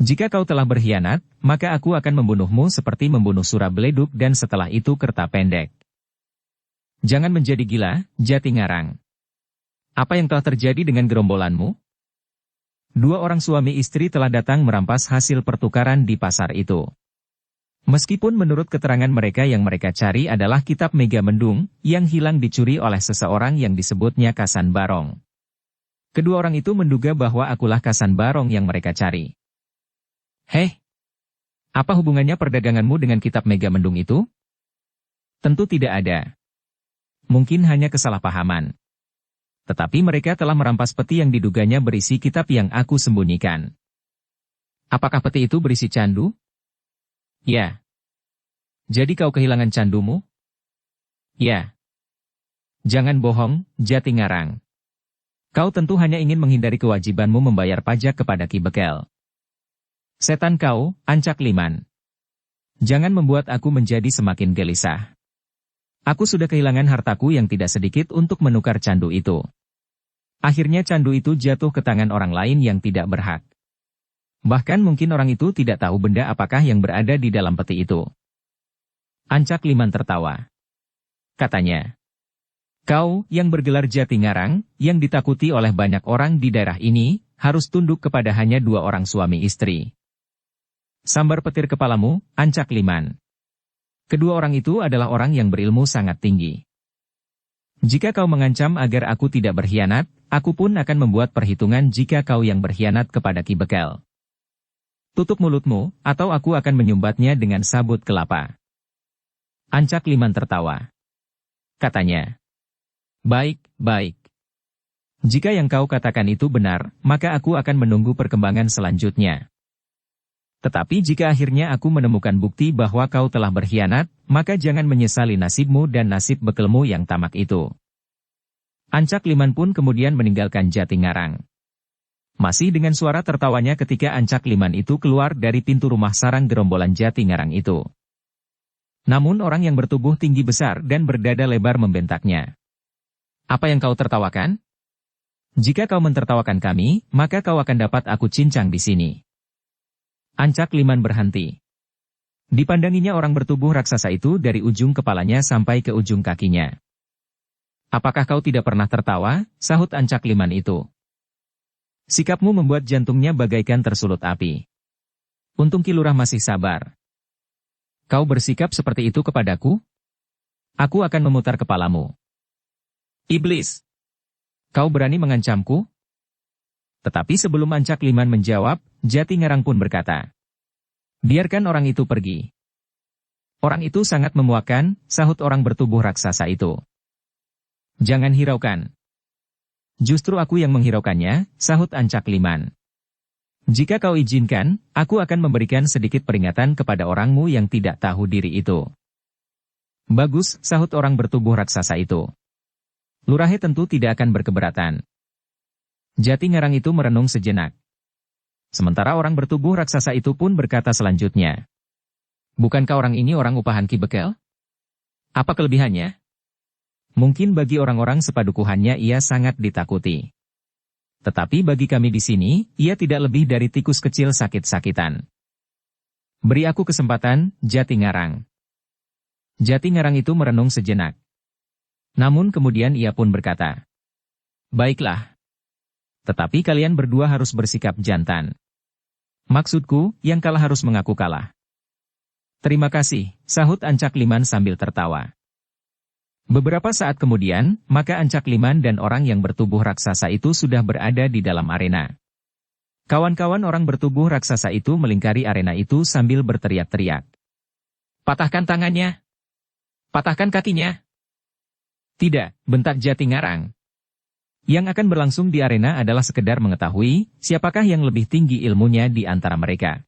Jika kau telah berkhianat, maka aku akan membunuhmu seperti membunuh Surabeleduk dan setelah itu Kertapendek. Jangan menjadi gila, Jatingarang. Apa yang telah terjadi dengan gerombolanmu? 2 orang suami istri telah datang merampas hasil pertukaran di pasar itu. Meskipun menurut keterangan mereka yang mereka cari adalah kitab Megamendung, yang hilang dicuri oleh seseorang yang disebutnya Kasan Barong. Kedua orang itu menduga bahwa akulah Kasan Barong yang mereka cari. Heh, apa hubungannya perdaganganmu dengan kitab Megamendung itu? Tentu tidak ada. Mungkin hanya kesalahpahaman. Tetapi mereka telah merampas peti yang diduganya berisi kitab yang aku sembunyikan. Apakah peti itu berisi candu? Ya. Jadi kau kehilangan candumu? Ya. Jangan bohong, Jatingarang. Kau tentu hanya ingin menghindari kewajibanmu membayar pajak kepada Ki Bekel. Setan kau, ancak Liman. Jangan membuat aku menjadi semakin gelisah. Aku sudah kehilangan hartaku yang tidak sedikit untuk menukar candu itu. Akhirnya candu itu jatuh ke tangan orang lain yang tidak berhak. Bahkan mungkin orang itu tidak tahu benda apakah yang berada di dalam peti itu. Ancak Liman tertawa. Katanya, kau yang bergelar Jati Ngarang, yang ditakuti oleh banyak orang di daerah ini, harus tunduk kepada hanya 2 orang suami istri. Sambar petir kepalamu, ancak Liman. Kedua orang itu adalah orang yang berilmu sangat tinggi. Jika kau mengancam agar aku tidak berkhianat, aku pun akan membuat perhitungan jika kau yang berkhianat kepada Ki Bekel. Tutup mulutmu, atau aku akan menyumbatnya dengan sabut kelapa. Ancak Liman tertawa. Katanya, baik, baik. Jika yang kau katakan itu benar, maka aku akan menunggu perkembangan selanjutnya. Tetapi jika akhirnya aku menemukan bukti bahwa kau telah berkhianat, maka jangan menyesali nasibmu dan nasib bekelmu yang tamak itu. Ancak Liman pun kemudian meninggalkan Jati Ngarang. Masih dengan suara tertawanya ketika Ancak Liman itu keluar dari pintu rumah sarang gerombolan Jati Ngarang itu. Namun orang yang bertubuh tinggi besar dan berdada lebar membentaknya. Apa yang kau tertawakan? Jika kau mentertawakan kami, maka kau akan dapat aku cincang di sini. Ancak Liman berhenti. Dipandanginya orang bertubuh raksasa itu dari ujung kepalanya sampai ke ujung kakinya. Apakah kau tidak pernah tertawa? Sahut Ancak Liman itu. Sikapmu membuat jantungnya bagaikan tersulut api. Untung Ki Lurah masih sabar. Kau bersikap seperti itu kepadaku? Aku akan memutar kepalamu. Iblis! Kau berani mengancamku? Tetapi sebelum Ancak Liman menjawab, Jati Ngarang pun berkata, biarkan orang itu pergi. Orang itu sangat memuakkan, sahut orang bertubuh raksasa itu. Jangan hiraukan. Justru aku yang menghiraukannya, sahut Ancak Liman. Jika kau izinkan, aku akan memberikan sedikit peringatan kepada orangmu yang tidak tahu diri itu. Bagus, sahut orang bertubuh raksasa itu. Lurahe tentu tidak akan berkeberatan. Jati Ngarang itu merenung sejenak. Sementara orang bertubuh raksasa itu pun berkata selanjutnya. Bukankah orang ini orang upahan Ki Bekel? Apa kelebihannya? Mungkin bagi orang-orang sepadukuhannya ia sangat ditakuti. Tetapi bagi kami di sini, ia tidak lebih dari tikus kecil sakit-sakitan. Beri aku kesempatan, Jati Ngarang. Jati Ngarang itu merenung sejenak. Namun kemudian ia pun berkata, baiklah. Tetapi kalian berdua harus bersikap jantan. Maksudku, yang kalah harus mengaku kalah. Terima kasih, sahut Ancak Liman sambil tertawa. Beberapa saat kemudian, maka Ancak Liman dan orang yang bertubuh raksasa itu sudah berada di dalam arena. Kawan-kawan orang bertubuh raksasa itu melingkari arena itu sambil berteriak-teriak. Patahkan tangannya! Patahkan kakinya! Tidak, bentak Jati Ngarang. Yang akan berlangsung di arena adalah sekedar mengetahui siapakah yang lebih tinggi ilmunya di antara mereka.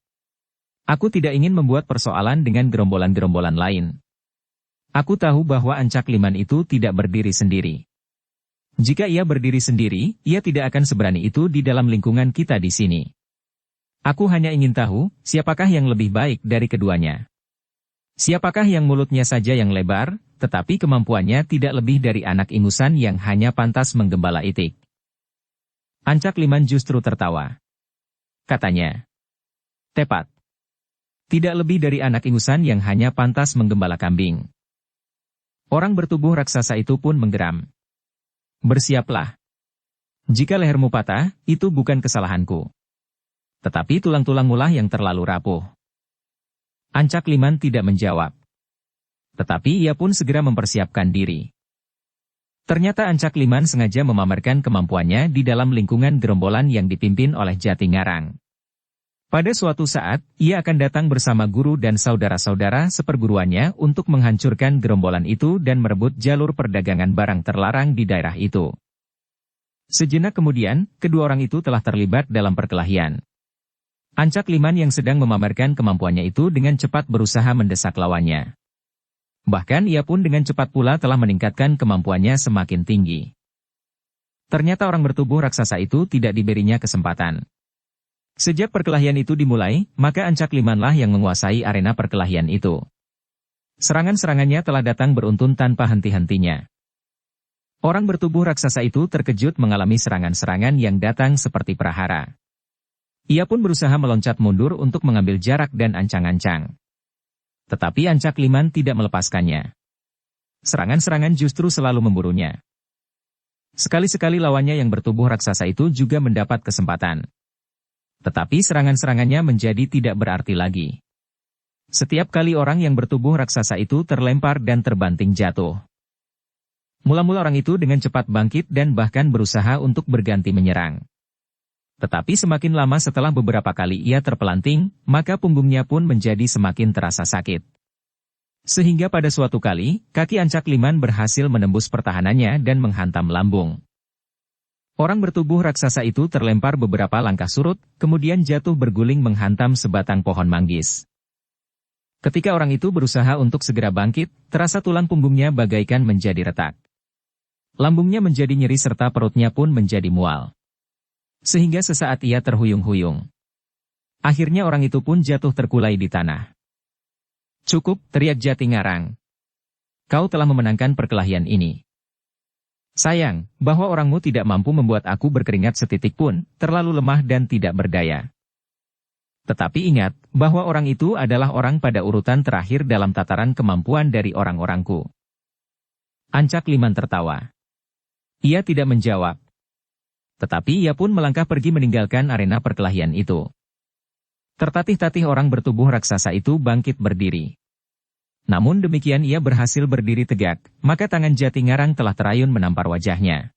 Aku tidak ingin membuat persoalan dengan gerombolan-gerombolan lain. Aku tahu bahwa Ancak Liman itu tidak berdiri sendiri. Jika ia berdiri sendiri, ia tidak akan seberani itu di dalam lingkungan kita di sini. Aku hanya ingin tahu, siapakah yang lebih baik dari keduanya. Siapakah yang mulutnya saja yang lebar, tetapi kemampuannya tidak lebih dari anak ingusan yang hanya pantas menggembala itik. Ancak Liman justru tertawa. Katanya, tepat. Tidak lebih dari anak ingusan yang hanya pantas menggembala kambing. Orang bertubuh raksasa itu pun menggeram. Bersiaplah. Jika lehermu patah, itu bukan kesalahanku. Tetapi tulang-tulangmu lah yang terlalu rapuh. Ancak Liman tidak menjawab. Tetapi ia pun segera mempersiapkan diri. Ternyata Ancak Liman sengaja memamerkan kemampuannya di dalam lingkungan gerombolan yang dipimpin oleh Jati Ngarang. Pada suatu saat, ia akan datang bersama guru dan saudara-saudara seperguruannya untuk menghancurkan gerombolan itu dan merebut jalur perdagangan barang terlarang di daerah itu. Sejenak kemudian, kedua orang itu telah terlibat dalam perkelahian. Ancak Liman yang sedang memamerkan kemampuannya itu dengan cepat berusaha mendesak lawannya. Bahkan ia pun dengan cepat pula telah meningkatkan kemampuannya semakin tinggi. Ternyata orang bertubuh raksasa itu tidak diberinya kesempatan. Sejak perkelahian itu dimulai, maka Ancak Limanlah yang menguasai arena perkelahian itu. Serangan-serangannya telah datang beruntun tanpa henti-hentinya. Orang bertubuh raksasa itu terkejut mengalami serangan-serangan yang datang seperti prahara. Ia pun berusaha meloncat mundur untuk mengambil jarak dan ancang-ancang. Tetapi Ancak Liman tidak melepaskannya. Serangan-serangan justru selalu memburunya. Sekali-sekali lawannya yang bertubuh raksasa itu juga mendapat kesempatan. Tetapi serangan-serangannya menjadi tidak berarti lagi. Setiap kali orang yang bertubuh raksasa itu terlempar dan terbanting jatuh. Mula-mula orang itu dengan cepat bangkit dan bahkan berusaha untuk berganti menyerang. Tetapi semakin lama setelah beberapa kali ia terpelanting, maka punggungnya pun menjadi semakin terasa sakit. Sehingga pada suatu kali, kaki Ancak Liman berhasil menembus pertahanannya dan menghantam lambung. Orang bertubuh raksasa itu terlempar beberapa langkah surut, kemudian jatuh berguling menghantam sebatang pohon manggis. Ketika orang itu berusaha untuk segera bangkit, terasa tulang punggungnya bagaikan menjadi retak. Lambungnya menjadi nyeri serta perutnya pun menjadi mual. Sehingga sesaat ia terhuyung-huyung. Akhirnya orang itu pun jatuh terkulai di tanah. "Cukup," teriak Jatingarang. "Kau telah memenangkan perkelahian ini. Sayang, bahwa orangmu tidak mampu membuat aku berkeringat setitik pun, terlalu lemah dan tidak berdaya. Tetapi ingat, bahwa orang itu adalah orang pada urutan terakhir dalam tataran kemampuan dari orang-orangku." Ancak Liman tertawa. Ia tidak menjawab. Tetapi ia pun melangkah pergi meninggalkan arena perkelahian itu. Tertatih-tatih orang bertubuh raksasa itu bangkit berdiri. Namun demikian ia berhasil berdiri tegak, maka tangan Jatingarang telah terayun menampar wajahnya.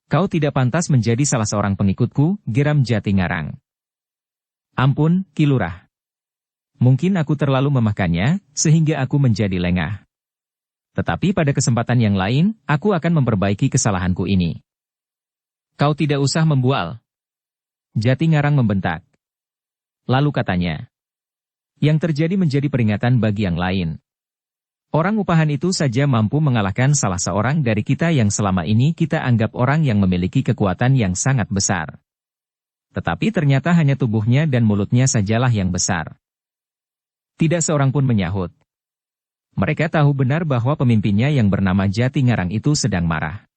"Kau tidak pantas menjadi salah seorang pengikutku," geram Jatingarang. "Ampun, Ki Lurah. Mungkin aku terlalu memakannya, sehingga aku menjadi lengah. Tetapi pada kesempatan yang lain, aku akan memperbaiki kesalahanku ini." "Kau tidak usah membual," Jatingarang membentak. Lalu katanya, "Yang terjadi menjadi peringatan bagi yang lain. Orang upahan itu saja mampu mengalahkan salah seorang dari kita yang selama ini kita anggap orang yang memiliki kekuatan yang sangat besar. Tetapi ternyata hanya tubuhnya dan mulutnya sajalah yang besar." Tidak seorang pun menyahut. Mereka tahu benar bahwa pemimpinnya yang bernama Jatingarang itu sedang marah.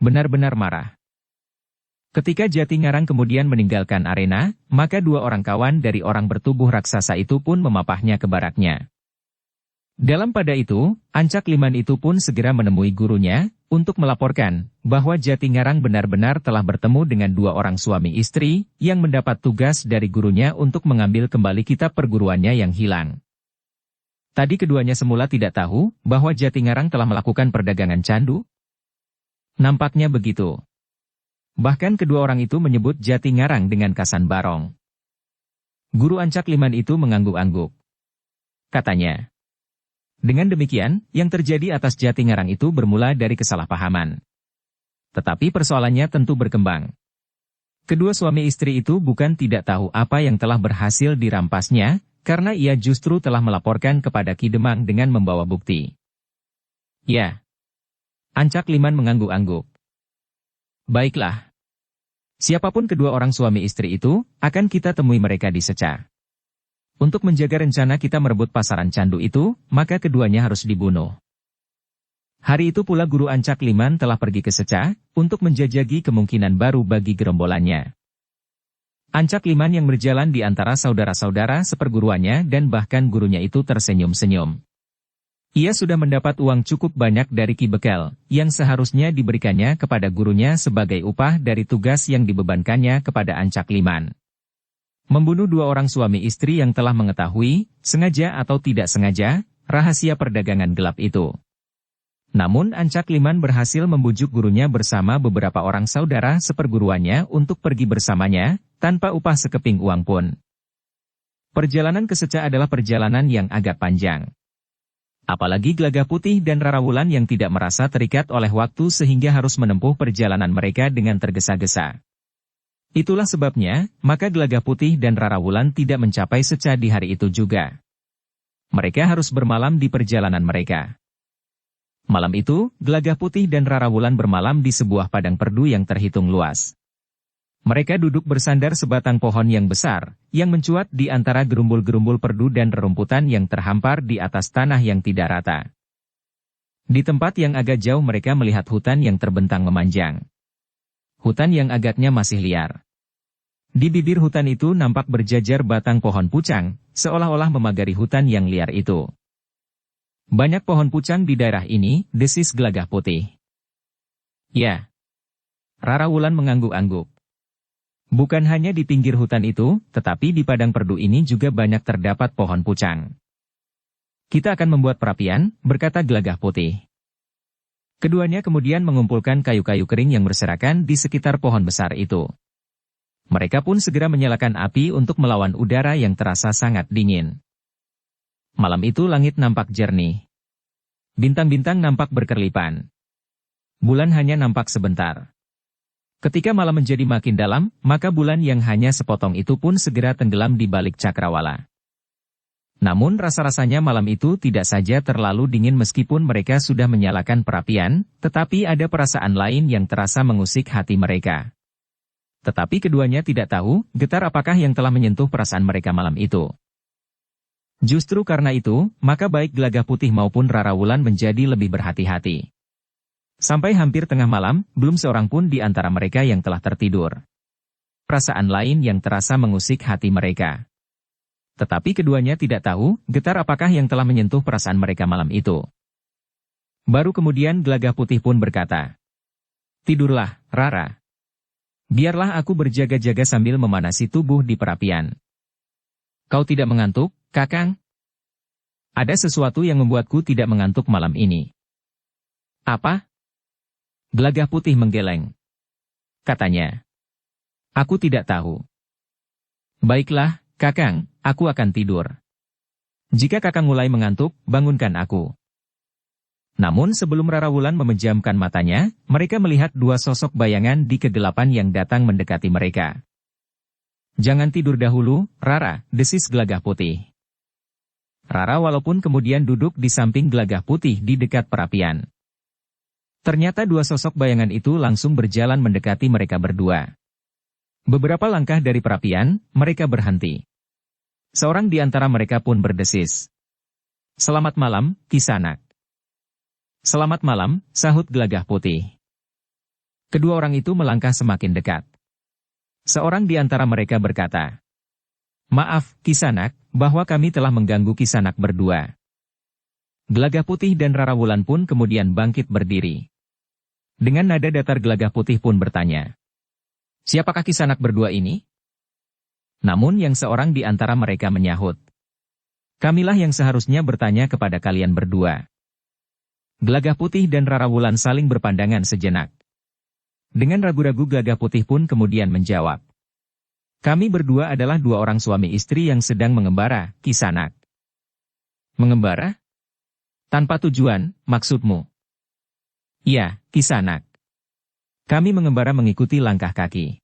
Benar-benar marah. Ketika Jatingarang kemudian meninggalkan arena, maka dua orang kawan dari orang bertubuh raksasa itu pun memapahnya ke baraknya. Dalam pada itu, Ancak Liman itu pun segera menemui gurunya, untuk melaporkan, bahwa Jatingarang benar-benar telah bertemu dengan dua orang suami istri, yang mendapat tugas dari gurunya untuk mengambil kembali kitab perguruannya yang hilang. Tadi keduanya semula tidak tahu, bahwa Jatingarang telah melakukan perdagangan candu. Nampaknya begitu. Bahkan kedua orang itu menyebut Jatingarang dengan Kasan Barong. Guru Ancak Liman itu mengangguk-angguk. Katanya, "Dengan demikian, yang terjadi atas Jatingarang itu bermula dari kesalahpahaman. Tetapi persoalannya tentu berkembang. Kedua suami istri itu bukan tidak tahu apa yang telah berhasil dirampasnya, karena ia justru telah melaporkan kepada Ki Demang dengan membawa bukti." "Ya." Ancak Liman mengangguk-angguk. "Baiklah. Siapapun kedua orang suami istri itu, akan kita temui mereka di Seca. Untuk menjaga rencana kita merebut pasaran candu itu, maka keduanya harus dibunuh." Hari itu pula Guru Ancak Liman telah pergi ke Seca, untuk menjajaki kemungkinan baru bagi gerombolannya. Ancak Liman yang berjalan di antara saudara-saudara seperguruannya dan bahkan gurunya itu tersenyum-senyum. Ia sudah mendapat uang cukup banyak dari Ki Bekel, yang seharusnya diberikannya kepada gurunya sebagai upah dari tugas yang dibebankannya kepada Ancak Liman. Membunuh dua orang suami istri yang telah mengetahui, sengaja atau tidak sengaja, rahasia perdagangan gelap itu. Namun Ancak Liman berhasil membujuk gurunya bersama beberapa orang saudara seperguruannya untuk pergi bersamanya, tanpa upah sekeping uang pun. Perjalanan ke Seca adalah perjalanan yang agak panjang. Apalagi Gelagah Putih dan Rarawulan yang tidak merasa terikat oleh waktu sehingga harus menempuh perjalanan mereka dengan tergesa-gesa. Itulah sebabnya, maka Gelagah Putih dan Rarawulan tidak mencapai Seca di hari itu juga. Mereka harus bermalam di perjalanan mereka. Malam itu, Gelagah Putih dan Rarawulan bermalam di sebuah padang perdu yang terhitung luas. Mereka duduk bersandar sebatang pohon yang besar, yang mencuat di antara gerumbul-gerumbul perdu dan rerumputan yang terhampar di atas tanah yang tidak rata. Di tempat yang agak jauh mereka melihat hutan yang terbentang memanjang. Hutan yang agaknya masih liar. Di bibir hutan itu nampak berjajar batang pohon pucang, seolah-olah memagari hutan yang liar itu. Banyak pohon pucang di daerah ini, desis Gelagah Putih. Ya. Rara Wulan mengangguk-angguk. Bukan hanya di pinggir hutan itu, tetapi di padang perdu ini juga banyak terdapat pohon pucang. Kita akan membuat perapian, berkata Gelagah Putih. Keduanya kemudian mengumpulkan kayu-kayu kering yang berserakan di sekitar pohon besar itu. Mereka pun segera menyalakan api untuk melawan udara yang terasa sangat dingin. Malam itu langit nampak jernih. Bintang-bintang nampak berkerlipan. Bulan hanya nampak sebentar. Ketika malam menjadi makin dalam, maka bulan yang hanya sepotong itu pun segera tenggelam di balik cakrawala. Namun rasa-rasanya malam itu tidak saja terlalu dingin meskipun mereka sudah menyalakan perapian, tetapi ada perasaan lain yang terasa mengusik hati mereka. Tetapi keduanya tidak tahu, getar apakah yang telah menyentuh perasaan mereka malam itu. Justru karena itu, maka baik Gelagah Putih maupun Rara Wulan menjadi lebih berhati-hati. Sampai hampir tengah malam, belum seorang pun di antara mereka yang telah tertidur. Perasaan lain yang terasa mengusik hati mereka. Tetapi keduanya tidak tahu, getar apakah yang telah menyentuh perasaan mereka malam itu. Baru kemudian Gelagah Putih pun berkata, "Tidurlah, Rara. Biarlah aku berjaga-jaga sambil memanasi tubuh di perapian." "Kau tidak mengantuk, Kakang?" "Ada sesuatu yang membuatku tidak mengantuk malam ini." "Apa?" Gelagah Putih menggeleng. Katanya, "Aku tidak tahu." "Baiklah, Kakang, aku akan tidur. Jika Kakang mulai mengantuk, bangunkan aku." Namun sebelum Rara Wulan memejamkan matanya, mereka melihat dua sosok bayangan di kegelapan yang datang mendekati mereka. "Jangan tidur dahulu, Rara," desis Gelagah Putih. Rara walaupun kemudian duduk di samping Gelagah Putih di dekat perapian. Ternyata dua sosok bayangan itu langsung berjalan mendekati mereka berdua. Beberapa langkah dari perapian, mereka berhenti. Seorang di antara mereka pun berdesis, "Selamat malam, Kisanak." "Selamat malam," sahut Gelagah Putih. Kedua orang itu melangkah semakin dekat. Seorang di antara mereka berkata, "Maaf, Kisanak, bahwa kami telah mengganggu Kisanak berdua." Gelagah Putih dan Rara Wulan pun kemudian bangkit berdiri. Dengan nada datar Gelagah Putih pun bertanya, "Siapakah Kisanak berdua ini?" Namun yang seorang di antara mereka menyahut, "Kamilah yang seharusnya bertanya kepada kalian berdua." Gelagah Putih dan Rara Wulan saling berpandangan sejenak. Dengan ragu-ragu Gelagah Putih pun kemudian menjawab, "Kami berdua adalah dua orang suami istri yang sedang mengembara, Kisanak." "Mengembara? Tanpa tujuan, maksudmu?" "Ya, Kisanak. Kami mengembara mengikuti langkah kaki.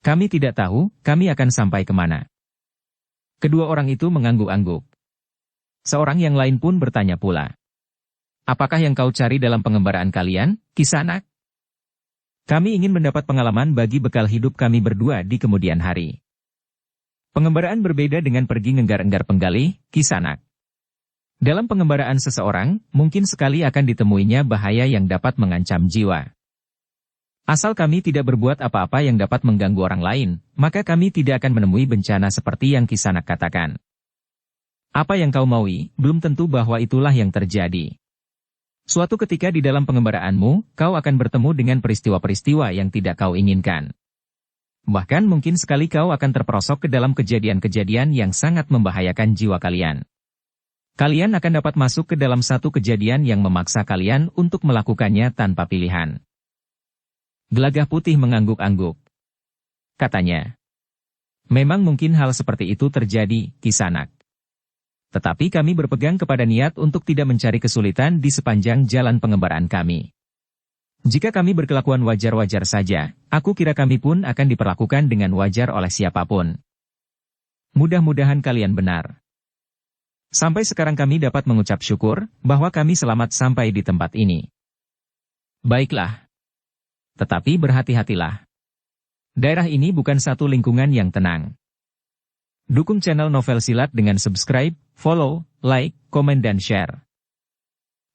Kami tidak tahu, kami akan sampai kemana." Kedua orang itu mengangguk-angguk. Seorang yang lain pun bertanya pula, "Apakah yang kau cari dalam pengembaraan kalian, Kisanak?" "Kami ingin mendapat pengalaman bagi bekal hidup kami berdua di kemudian hari." Pengembaraan berbeda dengan pergi ngenggar-enggar penggalih, Kisanak. Dalam pengembaraan seseorang, mungkin sekali akan ditemuinya bahaya yang dapat mengancam jiwa. Asal kami tidak berbuat apa-apa yang dapat mengganggu orang lain, maka kami tidak akan menemui bencana seperti yang Kisanak katakan. Apa yang kau maui, belum tentu bahwa itulah yang terjadi. Suatu ketika di dalam pengembaraanmu, kau akan bertemu dengan peristiwa-peristiwa yang tidak kau inginkan. Bahkan mungkin sekali kau akan terperosok ke dalam kejadian-kejadian yang sangat membahayakan jiwa kalian. Kalian akan dapat masuk ke dalam satu kejadian yang memaksa kalian untuk melakukannya tanpa pilihan. Gelagah Putih mengangguk-angguk. Katanya, "Memang mungkin hal seperti itu terjadi, Kisanak. Tetapi kami berpegang kepada niat untuk tidak mencari kesulitan di sepanjang jalan pengembaraan kami. Jika kami berkelakuan wajar-wajar saja, aku kira kami pun akan diperlakukan dengan wajar oleh siapapun. Mudah-mudahan kalian benar. Sampai sekarang kami dapat mengucap syukur bahwa kami selamat sampai di tempat ini. Baiklah. Tetapi berhati-hatilah. Daerah ini bukan satu lingkungan yang tenang. Dukung channel Novel Silat dengan subscribe, follow, like, komen dan share.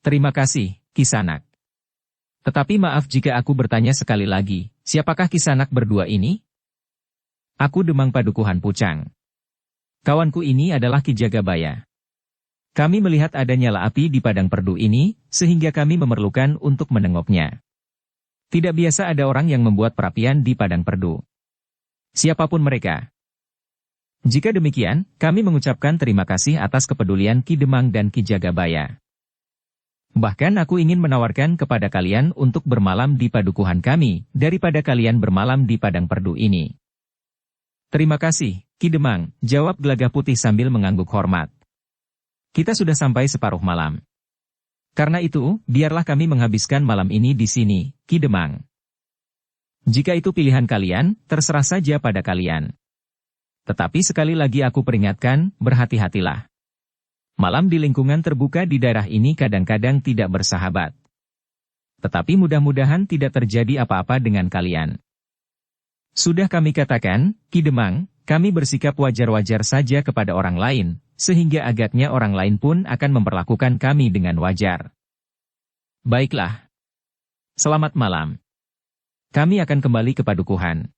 Terima kasih, Kisanak. Tetapi maaf jika aku bertanya sekali lagi, siapakah Kisanak berdua ini? Aku Demang Padukuhan Pucang. Kawanku ini adalah Ki Jagabaya. Kami melihat ada nyala api di padang perdu ini, sehingga kami memerlukan untuk menengoknya. Tidak biasa ada orang yang membuat perapian di padang perdu. Siapapun mereka. Jika demikian, kami mengucapkan terima kasih atas kepedulian Ki Demang dan Ki Jagabaya. Bahkan aku ingin menawarkan kepada kalian untuk bermalam di padukuhan kami, daripada kalian bermalam di padang perdu ini. Terima kasih, Ki Demang, jawab Gelagah Putih sambil mengangguk hormat. Kita sudah sampai separuh malam. Karena itu, biarlah kami menghabiskan malam ini di sini, Ki Demang. Jika itu pilihan kalian, terserah saja pada kalian. Tetapi sekali lagi aku peringatkan, berhati-hatilah. Malam di lingkungan terbuka di daerah ini kadang-kadang tidak bersahabat. Tetapi mudah-mudahan tidak terjadi apa-apa dengan kalian. Sudah kami katakan, Ki Demang, kami bersikap wajar-wajar saja kepada orang lain, sehingga agaknya orang lain pun akan memperlakukan kami dengan wajar. Baiklah. Selamat malam. Kami akan kembali ke padukuhan.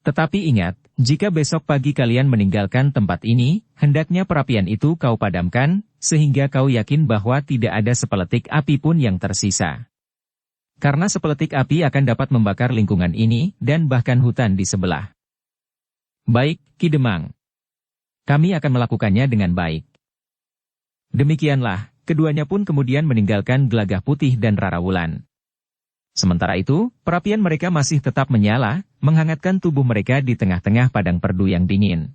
Tetapi ingat, jika besok pagi kalian meninggalkan tempat ini, hendaknya perapian itu kau padamkan, sehingga kau yakin bahwa tidak ada sepeletik api pun yang tersisa. Karena sepeletik api akan dapat membakar lingkungan ini, dan bahkan hutan di sebelah. Baik, Ki Demang. Kami akan melakukannya dengan baik. Demikianlah, keduanya pun kemudian meninggalkan Gelagah Putih dan Rarawulan. Sementara itu, perapian mereka masih tetap menyala, menghangatkan tubuh mereka di tengah-tengah padang perdu yang dingin.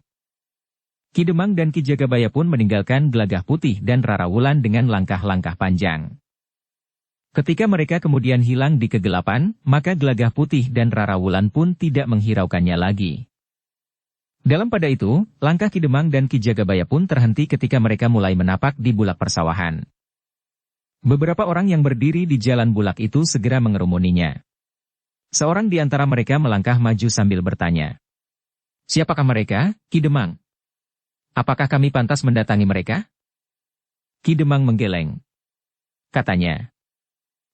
Ki Demang dan Ki Jagabaya pun meninggalkan Gelagah Putih dan Rarawulan dengan langkah-langkah panjang. Ketika mereka kemudian hilang di kegelapan, maka Gelagah Putih dan Rarawulan pun tidak menghiraukannya lagi. Dalam pada itu, langkah Ki Demang dan Ki Jagabaya pun terhenti ketika mereka mulai menapak di bulak persawahan. Beberapa orang yang berdiri di jalan bulak itu segera mengerumuninya. Seorang di antara mereka melangkah maju sambil bertanya. Siapakah mereka, Ki Demang? Apakah kami pantas mendatangi mereka? Ki Demang menggeleng. Katanya.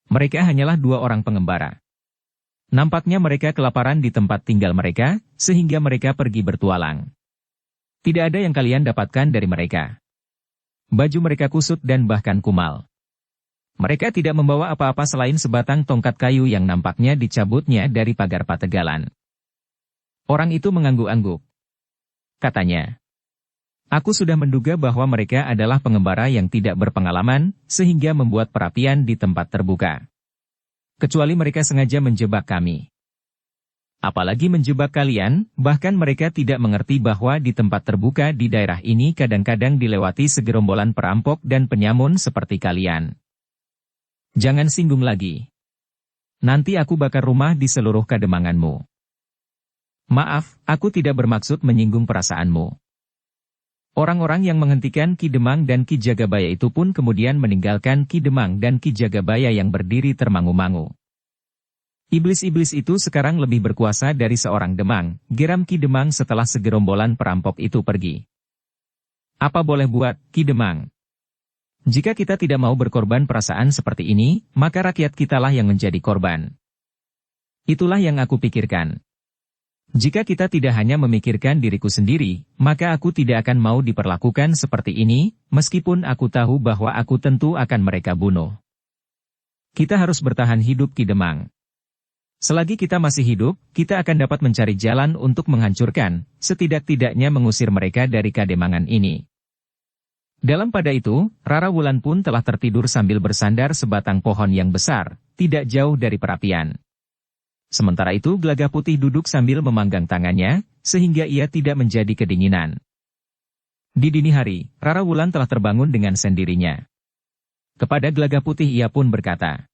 Mereka hanyalah 2 orang pengembara. Nampaknya mereka kelaparan di tempat tinggal mereka, sehingga mereka pergi bertualang. Tidak ada yang kalian dapatkan dari mereka. Baju mereka kusut dan bahkan kumal. Mereka tidak membawa apa-apa selain sebatang tongkat kayu yang nampaknya dicabutnya dari pagar pategalan. Orang itu mengangguk-angguk. Katanya, aku sudah menduga bahwa mereka adalah pengembara yang tidak berpengalaman, sehingga membuat perapian di tempat terbuka. Kecuali mereka sengaja menjebak kami. Apalagi menjebak kalian, bahkan mereka tidak mengerti bahwa di tempat terbuka di daerah ini kadang-kadang dilewati segerombolan perampok dan penyamun seperti kalian. Jangan singgung lagi. Nanti aku bakar rumah di seluruh kademanganmu. Maaf, aku tidak bermaksud menyinggung perasaanmu. Orang-orang yang menghentikan Ki Demang dan Ki Jagabaya itu pun kemudian meninggalkan Ki Demang dan Ki Jagabaya yang berdiri termangu-mangu. Iblis-iblis itu sekarang lebih berkuasa dari seorang Demang, geram Ki Demang setelah segerombolan perampok itu pergi. Apa boleh buat, Ki Demang? Jika kita tidak mau berkorban perasaan seperti ini, maka rakyat kitalah yang menjadi korban. Itulah yang aku pikirkan. Jika kita tidak hanya memikirkan diriku sendiri, maka aku tidak akan mau diperlakukan seperti ini, meskipun aku tahu bahwa aku tentu akan mereka bunuh. Kita harus bertahan hidup, Ki Demang. Selagi kita masih hidup, kita akan dapat mencari jalan untuk menghancurkan, setidak-tidaknya mengusir mereka dari kademangan ini. Dalam pada itu, Rarawulan pun telah tertidur sambil bersandar sebatang pohon yang besar, tidak jauh dari perapian. Sementara itu Gelagah Putih duduk sambil memanggang tangannya, sehingga ia tidak menjadi kedinginan. Di dini hari, Rarawulan telah terbangun dengan sendirinya. Kepada Gelagah Putih ia pun berkata,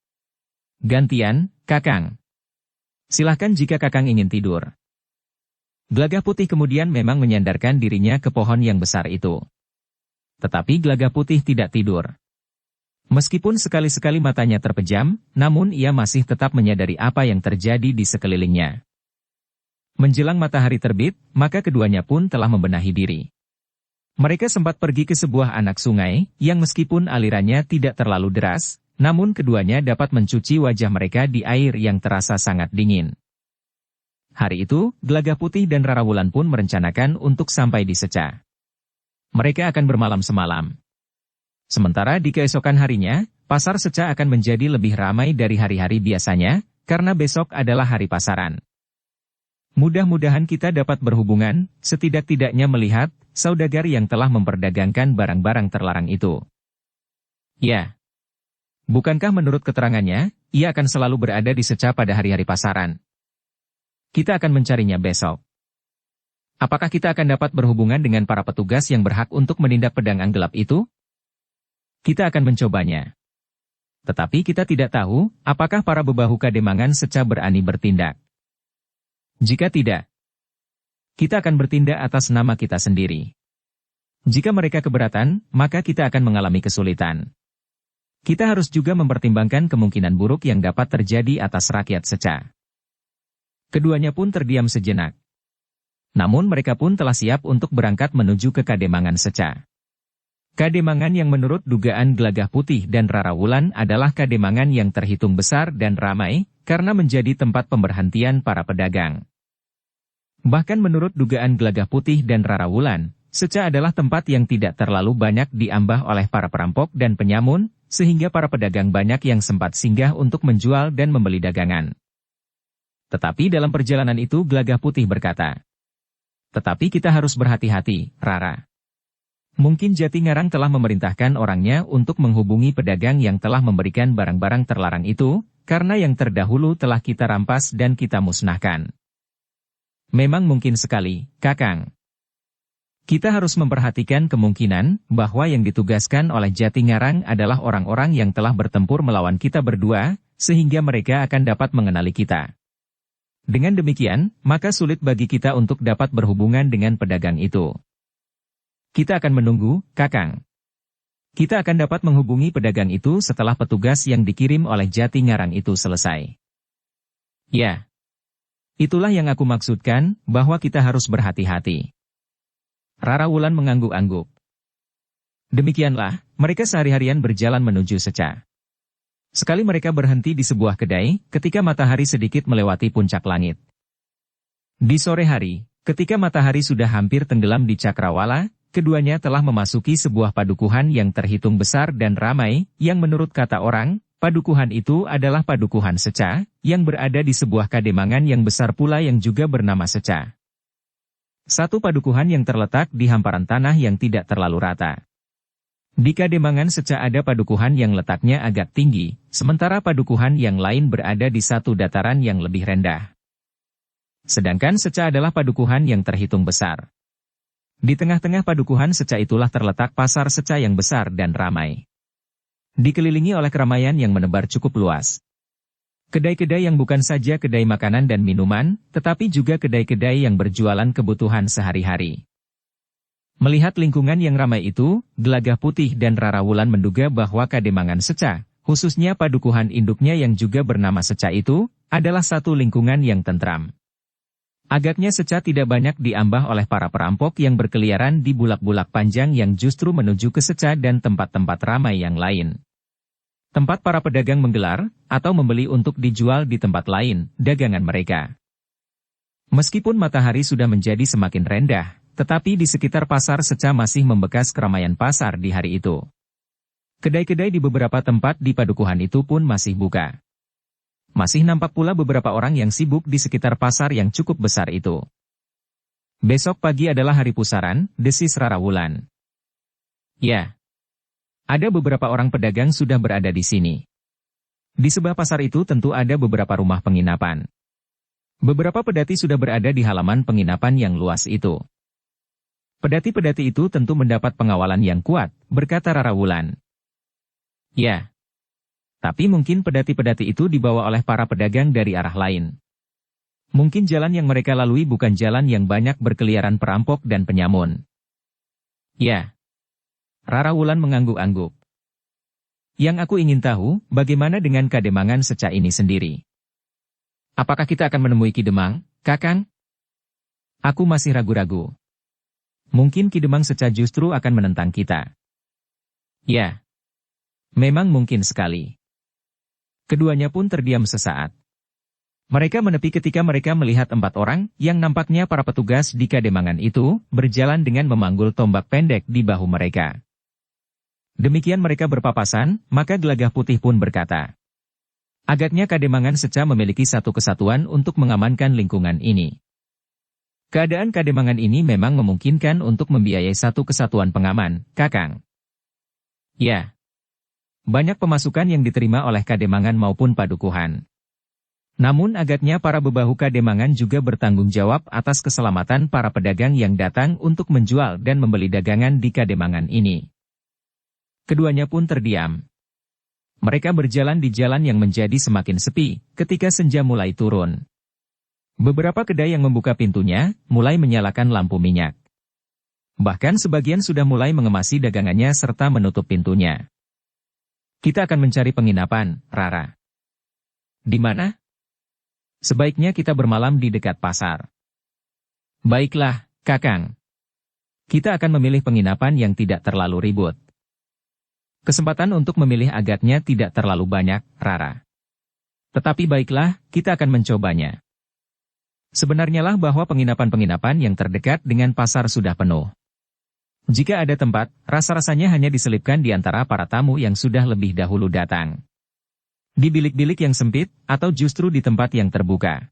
gantian, Kakang. Silahkan jika Kakang ingin tidur. Gelagah Putih kemudian memang menyandarkan dirinya ke pohon yang besar itu. Tetapi Gelagah Putih tidak tidur. Meskipun sekali-sekali matanya terpejam, namun ia masih tetap menyadari apa yang terjadi di sekelilingnya. Menjelang matahari terbit, maka keduanya pun telah membenahi diri. Mereka sempat pergi ke sebuah anak sungai, yang meskipun alirannya tidak terlalu deras, namun keduanya dapat mencuci wajah mereka di air yang terasa sangat dingin. Hari itu, Gelagah Putih dan Rara Wulan pun merencanakan untuk sampai di Seca. Mereka akan bermalam semalam. Sementara di keesokan harinya, pasar Seca akan menjadi lebih ramai dari hari-hari biasanya, karena besok adalah hari pasaran. Mudah-mudahan kita dapat berhubungan, setidak-tidaknya melihat, saudagar yang telah memperdagangkan barang-barang terlarang itu. Ya. Bukankah menurut keterangannya, ia akan selalu berada di Seca pada hari-hari pasaran? Kita akan mencarinya besok. Apakah kita akan dapat berhubungan dengan para petugas yang berhak untuk menindak pedang gelap itu? Kita akan mencobanya. Tetapi kita tidak tahu, apakah para bebahu Kademangan Seca berani bertindak. Jika tidak, kita akan bertindak atas nama kita sendiri. Jika mereka keberatan, maka kita akan mengalami kesulitan. Kita harus juga mempertimbangkan kemungkinan buruk yang dapat terjadi atas rakyat Seca. Keduanya pun terdiam sejenak. Namun mereka pun telah siap untuk berangkat menuju ke Kademangan Seca. Kademangan yang menurut dugaan Gelagah Putih dan Rara Wulan adalah Kademangan yang terhitung besar dan ramai, karena menjadi tempat pemberhentian para pedagang. Bahkan menurut dugaan Gelagah Putih dan Rara Wulan, Seca adalah tempat yang tidak terlalu banyak diambah oleh para perampok dan penyamun, sehingga para pedagang banyak yang sempat singgah untuk menjual dan membeli dagangan. Tetapi dalam perjalanan itu Gelagah Putih berkata, "Tetapi kita harus berhati-hati, Rara. Mungkin Jatingarang telah memerintahkan orangnya untuk menghubungi pedagang yang telah memberikan barang-barang terlarang itu, karena yang terdahulu telah kita rampas dan kita musnahkan." Memang mungkin sekali, Kakang. Kita harus memperhatikan kemungkinan bahwa yang ditugaskan oleh Jatingarang adalah orang-orang yang telah bertempur melawan kita berdua, sehingga mereka akan dapat mengenali kita. Dengan demikian, maka sulit bagi kita untuk dapat berhubungan dengan pedagang itu. Kita akan menunggu, Kakang. Kita akan dapat menghubungi pedagang itu setelah petugas yang dikirim oleh Jatingarang itu selesai. Ya. Itulah yang aku maksudkan, bahwa kita harus berhati-hati. Rara Wulan mengangguk-angguk. Demikianlah, mereka sehari-harian berjalan menuju Seca. Sekali mereka berhenti di sebuah kedai, ketika matahari sedikit melewati puncak langit. Di sore hari, ketika matahari sudah hampir tenggelam di Cakrawala, keduanya telah memasuki sebuah padukuhan yang terhitung besar dan ramai, yang menurut kata orang, padukuhan itu adalah padukuhan Seca, yang berada di sebuah kademangan yang besar pula yang juga bernama Seca. Satu padukuhan yang terletak di hamparan tanah yang tidak terlalu rata. Di Kademangan Seca ada padukuhan yang letaknya agak tinggi, sementara padukuhan yang lain berada di satu dataran yang lebih rendah. Sedangkan Seca adalah padukuhan yang terhitung besar. Di tengah-tengah padukuhan Seca itulah terletak pasar Seca yang besar dan ramai. Dikelilingi oleh keramaian yang menebar cukup luas. Kedai-kedai yang bukan saja kedai makanan dan minuman, tetapi juga kedai-kedai yang berjualan kebutuhan sehari-hari. Melihat lingkungan yang ramai itu, Gelagah Putih dan Rara Wulan menduga bahwa Kademangan Seca, khususnya padukuhan induknya yang juga bernama Seca itu, adalah satu lingkungan yang tentram. Agaknya Seca tidak banyak diambah oleh para perampok yang berkeliaran di bulak-bulak panjang yang justru menuju ke Seca dan tempat-tempat ramai yang lain. Tempat para pedagang menggelar, atau membeli untuk dijual di tempat lain, dagangan mereka. Meskipun matahari sudah menjadi semakin rendah, tetapi di sekitar pasar Seca masih membekas keramaian pasar di hari itu. Kedai-kedai di beberapa tempat di padukuhan itu pun masih buka. Masih nampak pula beberapa orang yang sibuk di sekitar pasar yang cukup besar itu. Besok pagi adalah hari pusaran, desis Rara Wulan. Ya. Ada beberapa orang pedagang sudah berada di sini. Di sebelah pasar itu tentu ada beberapa rumah penginapan. Beberapa pedati sudah berada di halaman penginapan yang luas itu. Pedati-pedati itu tentu mendapat pengawalan yang kuat, berkata Rara Wulan. Ya. Tapi mungkin pedati-pedati itu dibawa oleh para pedagang dari arah lain. Mungkin jalan yang mereka lalui bukan jalan yang banyak berkeliaran perampok dan penyamun. Ya. Rara Wulan mengangguk-angguk. Yang aku ingin tahu, bagaimana dengan Kademangan Seca ini sendiri? Apakah kita akan menemui Ki Demang, Kakang? Aku masih ragu-ragu. Mungkin Ki Demang Seca justru akan menentang kita. Ya. Memang mungkin sekali. Keduanya pun terdiam sesaat. Mereka menepi ketika mereka melihat 4 orang, yang nampaknya para petugas di Kademangan itu, berjalan dengan memanggul tombak pendek di bahu mereka. Demikian mereka berpapasan, maka Gelagah Putih pun berkata, agaknya Kademangan Seca memiliki satu kesatuan untuk mengamankan lingkungan ini. Keadaan Kademangan ini memang memungkinkan untuk membiayai satu kesatuan pengaman, Kakang. Ya. Banyak pemasukan yang diterima oleh Kademangan maupun Padukuhan. Namun agaknya para bebahu Kademangan juga bertanggung jawab atas keselamatan para pedagang yang datang untuk menjual dan membeli dagangan di Kademangan ini. Keduanya pun terdiam. Mereka berjalan di jalan yang menjadi semakin sepi, ketika senja mulai turun. Beberapa kedai yang membuka pintunya, mulai menyalakan lampu minyak. Bahkan sebagian sudah mulai mengemasi dagangannya serta menutup pintunya. Kita akan mencari penginapan, Rara. Di mana? Sebaiknya kita bermalam di dekat pasar. Baiklah, Kakang. Kita akan memilih penginapan yang tidak terlalu ribut. Kesempatan untuk memilih agaknya tidak terlalu banyak, Rara. Tetapi baiklah, kita akan mencobanya. Sebenarnya lah bahwa penginapan-penginapan yang terdekat dengan pasar sudah penuh. Jika ada tempat, rasa-rasanya hanya diselipkan di antara para tamu yang sudah lebih dahulu datang. Di bilik-bilik yang sempit, atau justru di tempat yang terbuka.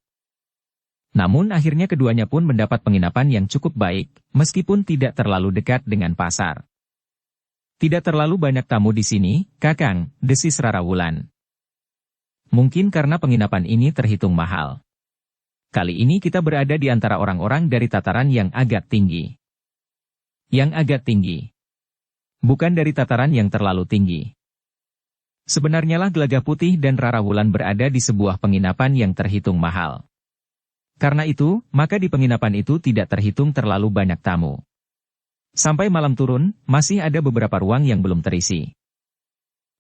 Namun akhirnya keduanya pun mendapat penginapan yang cukup baik, meskipun tidak terlalu dekat dengan pasar. Tidak terlalu banyak tamu di sini, Kakang, desis Rara Wulan. Mungkin karena penginapan ini terhitung mahal. Kali ini kita berada di antara orang-orang dari tataran yang agak tinggi. Yang agak tinggi. Bukan dari tataran yang terlalu tinggi. Sebenarnya lah Gelagah Putih dan Rara Wulan berada di sebuah penginapan yang terhitung mahal. Karena itu, maka di penginapan itu tidak terhitung terlalu banyak tamu. Sampai malam turun, masih ada beberapa ruang yang belum terisi.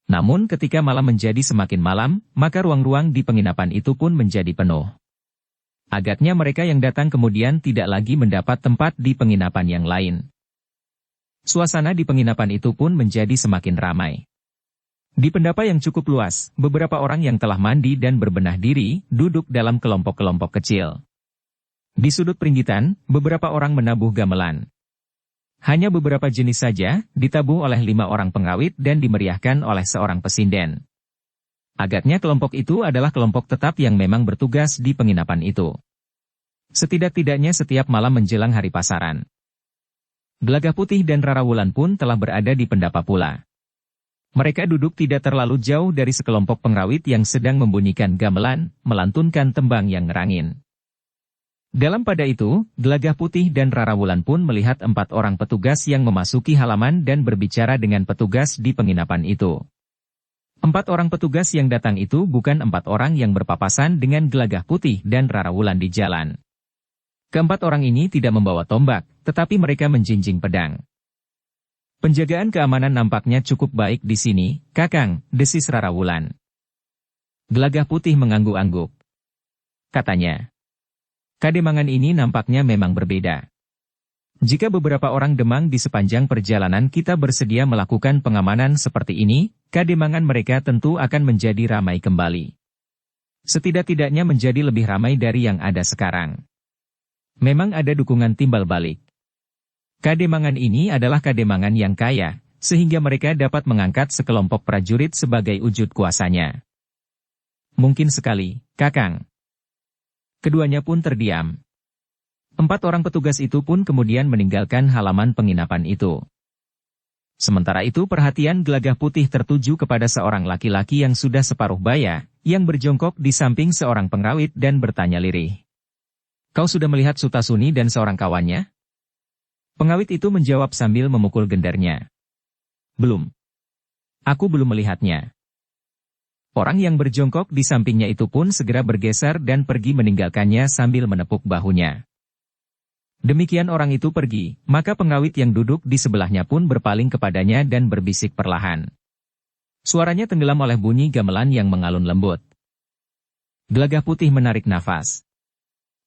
Namun ketika malam menjadi semakin malam, maka ruang-ruang di penginapan itu pun menjadi penuh. Agaknya mereka yang datang kemudian tidak lagi mendapat tempat di penginapan yang lain. Suasana di penginapan itu pun menjadi semakin ramai. Di pendapa yang cukup luas, beberapa orang yang telah mandi dan berbenah diri, duduk dalam kelompok-kelompok kecil. Di sudut peringgitan, beberapa orang menabuh gamelan. Hanya beberapa jenis saja, ditabuh oleh 5 orang pengawit dan dimeriahkan oleh seorang pesinden. Agaknya kelompok itu adalah kelompok tetap yang memang bertugas di penginapan itu. Setidak-tidaknya setiap malam menjelang hari pasaran. Gelagah Putih dan Rara Wulan pun telah berada di pendapa pula. Mereka duduk tidak terlalu jauh dari sekelompok pengrawit yang sedang membunyikan gamelan, melantunkan tembang yang ngerangin. Dalam pada itu, Gelagah Putih dan Rara Wulan pun melihat 4 orang petugas yang memasuki halaman dan berbicara dengan petugas di penginapan itu. 4 orang petugas yang datang itu bukan 4 orang yang berpapasan dengan Gelagah Putih dan Rara Wulan di jalan. Keempat orang ini tidak membawa tombak, tetapi mereka menjinjing pedang. Penjagaan keamanan nampaknya cukup baik di sini, Kakang, desis Rara Wulan. Gelagah Putih mengangguk-angguk. Katanya, Kademangan ini nampaknya memang berbeda. Jika beberapa orang Demang di sepanjang perjalanan kita bersedia melakukan pengamanan seperti ini, Kademangan mereka tentu akan menjadi ramai kembali. Setidak-tidaknya menjadi lebih ramai dari yang ada sekarang. Memang ada dukungan timbal balik. Kademangan ini adalah Kademangan yang kaya, sehingga mereka dapat mengangkat sekelompok prajurit sebagai wujud kuasanya. Mungkin sekali, Kakang. Keduanya pun terdiam. 4 orang petugas itu pun kemudian meninggalkan halaman penginapan itu. Sementara itu perhatian Gelagah Putih tertuju kepada seorang laki-laki yang sudah separuh baya, yang berjongkok di samping seorang pengrawit dan bertanya lirih. Kau sudah melihat Sutasuni dan seorang kawannya? Pengawit itu menjawab sambil memukul gendarnya. Belum. Aku belum melihatnya. Orang yang berjongkok di sampingnya itu pun segera bergeser dan pergi meninggalkannya sambil menepuk bahunya. Demikian orang itu pergi, maka pengawit yang duduk di sebelahnya pun berpaling kepadanya dan berbisik perlahan. Suaranya tenggelam oleh bunyi gamelan yang mengalun lembut. Gelagah Putih menarik nafas.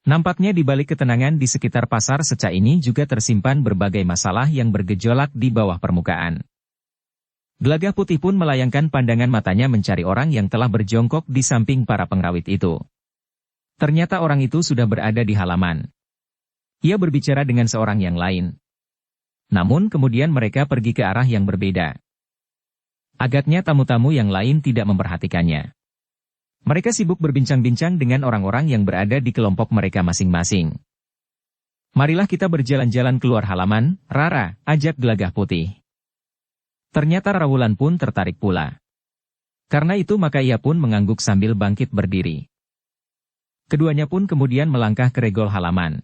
Nampaknya di balik ketenangan di sekitar pasar Seca ini juga tersimpan berbagai masalah yang bergejolak di bawah permukaan. Gelagah Putih pun melayangkan pandangan matanya mencari orang yang telah berjongkok di samping para pengrawit itu. Ternyata orang itu sudah berada di halaman. Ia berbicara dengan seorang yang lain. Namun kemudian mereka pergi ke arah yang berbeda. Agaknya tamu-tamu yang lain tidak memperhatikannya. Mereka sibuk berbincang-bincang dengan orang-orang yang berada di kelompok mereka masing-masing. Marilah kita berjalan-jalan keluar halaman, Rara, ajak Gelagah Putih. Ternyata Rawulan pun tertarik pula. Karena itu maka ia pun mengangguk sambil bangkit berdiri. Keduanya pun kemudian melangkah ke regol halaman.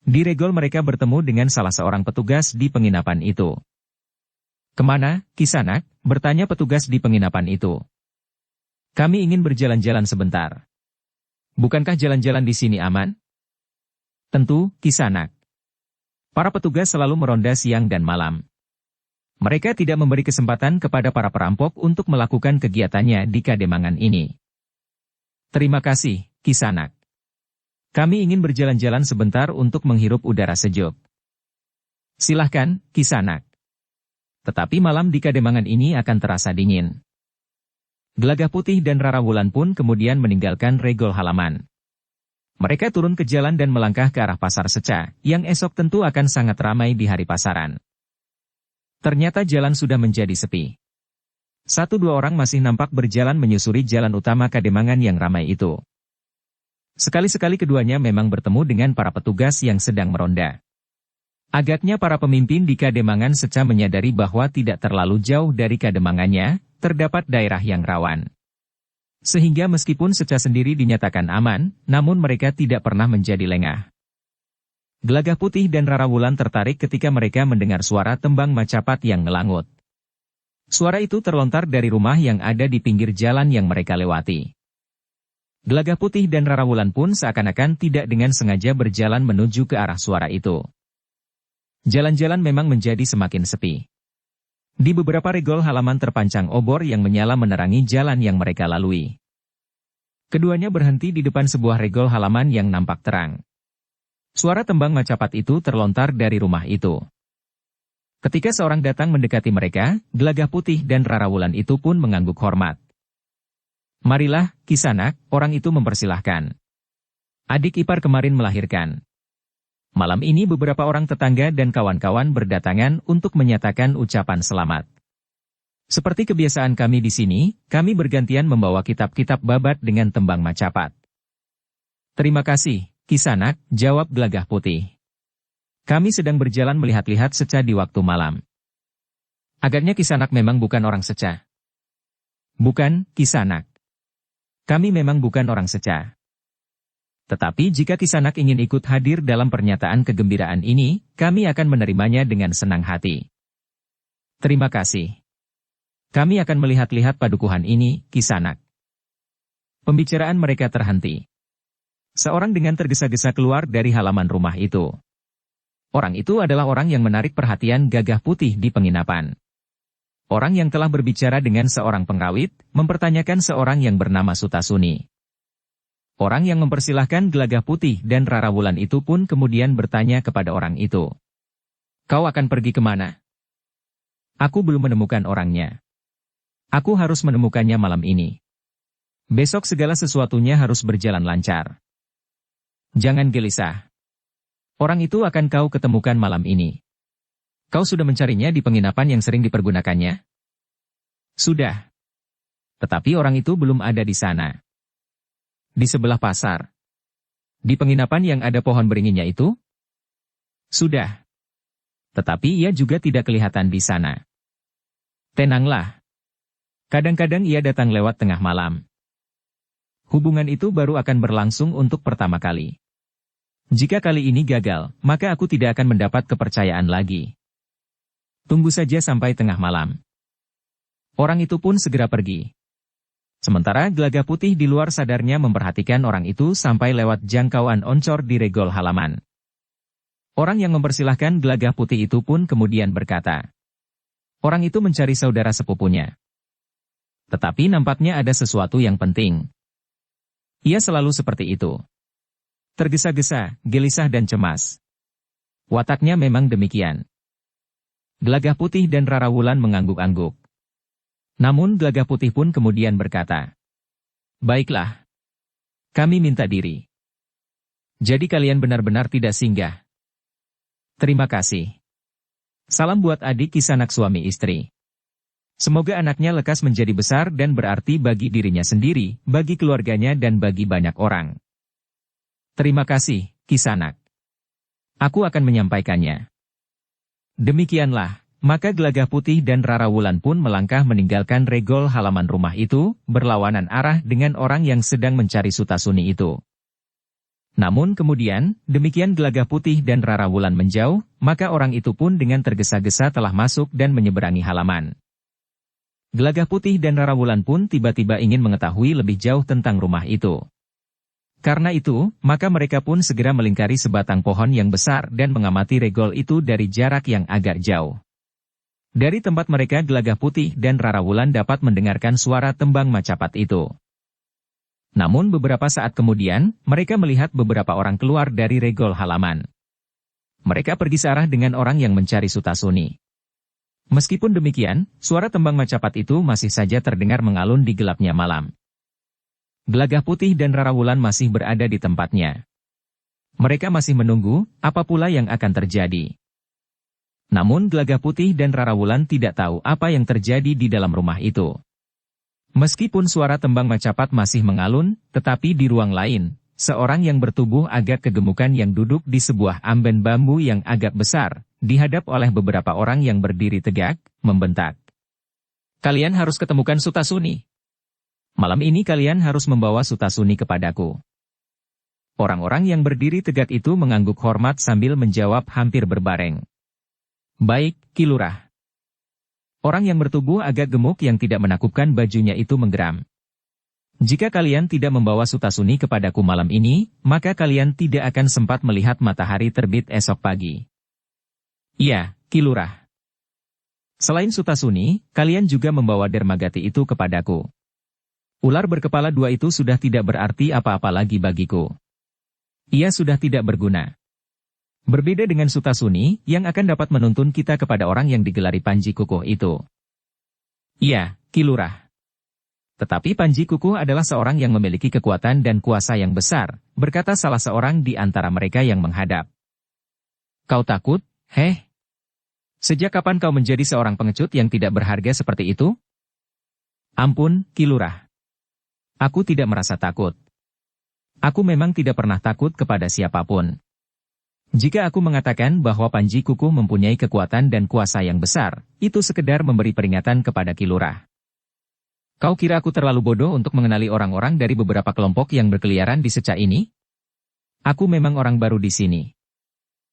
Di regol mereka bertemu dengan salah seorang petugas di penginapan itu. "Kemana, Kisanak?" bertanya petugas di penginapan itu. "Kami ingin berjalan-jalan sebentar." "Bukankah jalan-jalan di sini aman?" "Tentu, Kisanak. Para petugas selalu meronda siang dan malam. Mereka tidak memberi kesempatan kepada para perampok untuk melakukan kegiatannya di Kademangan ini." "Terima kasih, Kisanak. Kami ingin berjalan-jalan sebentar untuk menghirup udara sejuk." "Silahkan, Kisanak. Tetapi malam di Kademangan ini akan terasa dingin." Gelagah Putih dan Rara Wulan pun kemudian meninggalkan regol halaman. Mereka turun ke jalan dan melangkah ke arah pasar Seca, yang esok tentu akan sangat ramai di hari pasaran. Ternyata jalan sudah menjadi sepi. 1-2 orang masih nampak berjalan menyusuri jalan utama Kademangan yang ramai itu. Sekali-sekali keduanya memang bertemu dengan para petugas yang sedang meronda. Agaknya para pemimpin di Kademangan Seca menyadari bahwa tidak terlalu jauh dari Kademangannya, terdapat daerah yang rawan. Sehingga meskipun Seca sendiri dinyatakan aman, namun mereka tidak pernah menjadi lengah. Gelagah Putih dan Rara Wulan tertarik ketika mereka mendengar suara tembang Macapat yang ngelangut. Suara itu terlontar dari rumah yang ada di pinggir jalan yang mereka lewati. Gelagah Putih dan Rara Wulan pun seakan-akan tidak dengan sengaja berjalan menuju ke arah suara itu. Jalan-jalan memang menjadi semakin sepi. Di beberapa regol halaman terpancang obor yang menyala menerangi jalan yang mereka lalui. Keduanya berhenti di depan sebuah regol halaman yang nampak terang. Suara tembang Macapat itu terlontar dari rumah itu. Ketika seorang datang mendekati mereka, Gelagah Putih dan Rara Wulan itu pun mengangguk hormat. "Marilah, Kisanak," orang itu mempersilahkan. "Adik ipar kemarin melahirkan. Malam ini beberapa orang tetangga dan kawan-kawan berdatangan untuk menyatakan ucapan selamat. Seperti kebiasaan kami di sini, kami bergantian membawa kitab-kitab babat dengan tembang Macapat." "Terima kasih, Kisanak," jawab Gelagah Putih. "Kami sedang berjalan melihat-lihat Seca di waktu malam." "Agaknya Kisanak memang bukan orang Seca." "Bukan, Kisanak. Kami memang bukan orang Seca. Tetapi jika Kisanak ingin ikut hadir dalam pernyataan kegembiraan ini, kami akan menerimanya dengan senang hati." "Terima kasih. Kami akan melihat-lihat padukuhan ini, Kisanak." Pembicaraan mereka terhenti. Seorang dengan tergesa-gesa keluar dari halaman rumah itu. Orang itu adalah orang yang menarik perhatian Gelagah Putih di penginapan. Orang yang telah berbicara dengan seorang pengrawit, mempertanyakan seorang yang bernama Sutasuni. Orang yang mempersilahkan Gelagah Putih dan Rara Wulan itu pun kemudian bertanya kepada orang itu. "Kau akan pergi kemana?" "Aku belum menemukan orangnya. Aku harus menemukannya malam ini. Besok segala sesuatunya harus berjalan lancar." "Jangan gelisah. Orang itu akan kau ketemukan malam ini." "Kau sudah mencarinya di penginapan yang sering dipergunakannya?" "Sudah. Tetapi orang itu belum ada di sana." "Di sebelah pasar? Di penginapan yang ada pohon beringinnya itu?" "Sudah. Tetapi ia juga tidak kelihatan di sana." "Tenanglah. Kadang-kadang ia datang lewat tengah malam. Hubungan itu baru akan berlangsung untuk pertama kali. Jika kali ini gagal, maka aku tidak akan mendapat kepercayaan lagi. Tunggu saja sampai tengah malam." Orang itu pun segera pergi. Sementara Gelagah Putih di luar sadarnya memperhatikan orang itu sampai lewat jangkauan oncor di regol halaman. Orang yang mempersilahkan Gelagah Putih itu pun kemudian berkata, "Orang itu mencari saudara sepupunya. Tetapi nampaknya ada sesuatu yang penting. Ia selalu seperti itu. Tergesa-gesa, gelisah dan cemas. Wataknya memang demikian. Gelagah Putih dan Rara Wulan mengangguk-angguk. Namun Gelagah Putih pun kemudian berkata, "Baiklah. Kami minta diri. Jadi kalian benar-benar tidak singgah. Terima kasih. Salam buat adik Kisanak suami istri. Semoga anaknya lekas menjadi besar dan berarti bagi dirinya sendiri, bagi keluarganya dan bagi banyak orang." "Terima kasih, Kisanak. Aku akan menyampaikannya." Demikianlah, maka Gelagah Putih dan Rara Wulan pun melangkah meninggalkan regol halaman rumah itu, berlawanan arah dengan orang yang sedang mencari Sutasuni itu. Namun kemudian, demikian Gelagah Putih dan Rara Wulan menjauh, maka orang itu pun dengan tergesa-gesa telah masuk dan menyeberangi halaman. Gelagah Putih dan Rara Wulan pun tiba-tiba ingin mengetahui lebih jauh tentang rumah itu. Karena itu, maka mereka pun segera melingkari sebatang pohon yang besar dan mengamati regol itu dari jarak yang agak jauh. Dari tempat mereka Gelagah Putih dan Rara Wulan dapat mendengarkan suara tembang macapat itu. Namun beberapa saat kemudian, mereka melihat beberapa orang keluar dari regol halaman. Mereka pergi searah dengan orang yang mencari Sutasuni. Meskipun demikian, suara tembang macapat itu masih saja terdengar mengalun di gelapnya malam. Gelagah Putih dan Rara Wulan masih berada di tempatnya. Mereka masih menunggu, apa pula yang akan terjadi. Namun Gelagah Putih dan Rara Wulan tidak tahu apa yang terjadi di dalam rumah itu. Meskipun suara tembang macapat masih mengalun, tetapi di ruang lain, seorang yang bertubuh agak kegemukan yang duduk di sebuah amben bambu yang agak besar, dihadap oleh beberapa orang yang berdiri tegak, membentak. "Kalian harus ketemukan Sutasuni. Malam ini kalian harus membawa Sutasuni kepadaku." Orang-orang yang berdiri tegak itu mengangguk hormat sambil menjawab hampir berbareng. "Baik, Ki Lurah." Orang yang bertubuh agak gemuk yang tidak menakutkan bajunya itu menggeram. "Jika kalian tidak membawa Sutasuni kepadaku malam ini, maka kalian tidak akan sempat melihat matahari terbit esok pagi." "Iya, Ki Lurah. Selain Sutasuni, kalian juga membawa Dermagati itu kepadaku." Ular berkepala dua itu sudah tidak berarti apa-apa lagi bagiku. Ia sudah tidak berguna. Berbeda dengan Sutasuni, yang akan dapat menuntun kita kepada orang yang digelari Panji Kukuh itu. "Iya, Ki Lurah. Tetapi Panji Kukuh adalah seorang yang memiliki kekuatan dan kuasa yang besar," berkata salah seorang di antara mereka yang menghadap. "Kau takut, heh? Sejak kapan kau menjadi seorang pengecut yang tidak berharga seperti itu?" "Ampun, Ki Lurah. Aku tidak merasa takut. Aku memang tidak pernah takut kepada siapapun. Jika aku mengatakan bahwa Panji Kukuh mempunyai kekuatan dan kuasa yang besar, itu sekedar memberi peringatan kepada Ki Lurah. Kau kira aku terlalu bodoh untuk mengenali orang-orang dari beberapa kelompok yang berkeliaran di secah ini? Aku memang orang baru di sini.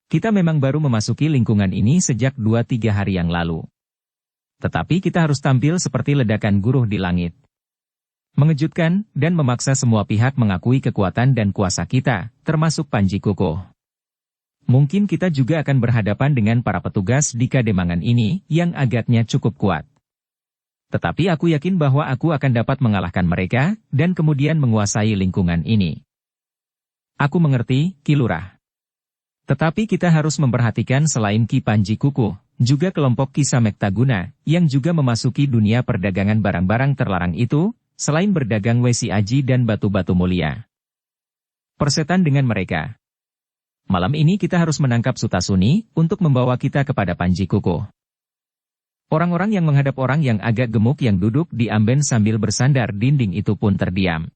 Kita memang baru memasuki lingkungan ini sejak 2-3 hari yang lalu. Tetapi kita harus tampil seperti ledakan guruh di langit. Mengejutkan, dan memaksa semua pihak mengakui kekuatan dan kuasa kita, termasuk Panji Kukuh. Mungkin kita juga akan berhadapan dengan para petugas di Kademangan ini, yang agaknya cukup kuat. Tetapi aku yakin bahwa aku akan dapat mengalahkan mereka, dan kemudian menguasai lingkungan ini." "Aku mengerti, Ki Lurah. Tetapi kita harus memperhatikan selain Ki Panji Kukuh, juga kelompok Ki Samektaguna, yang juga memasuki dunia perdagangan barang-barang terlarang itu, selain berdagang wesi aji dan batu-batu mulia. Persetan dengan mereka. Malam ini kita harus menangkap Sutasuni, untuk membawa kita kepada Panji Kukuh." Orang-orang yang menghadap orang yang agak gemuk yang duduk di amben sambil bersandar dinding itu pun terdiam.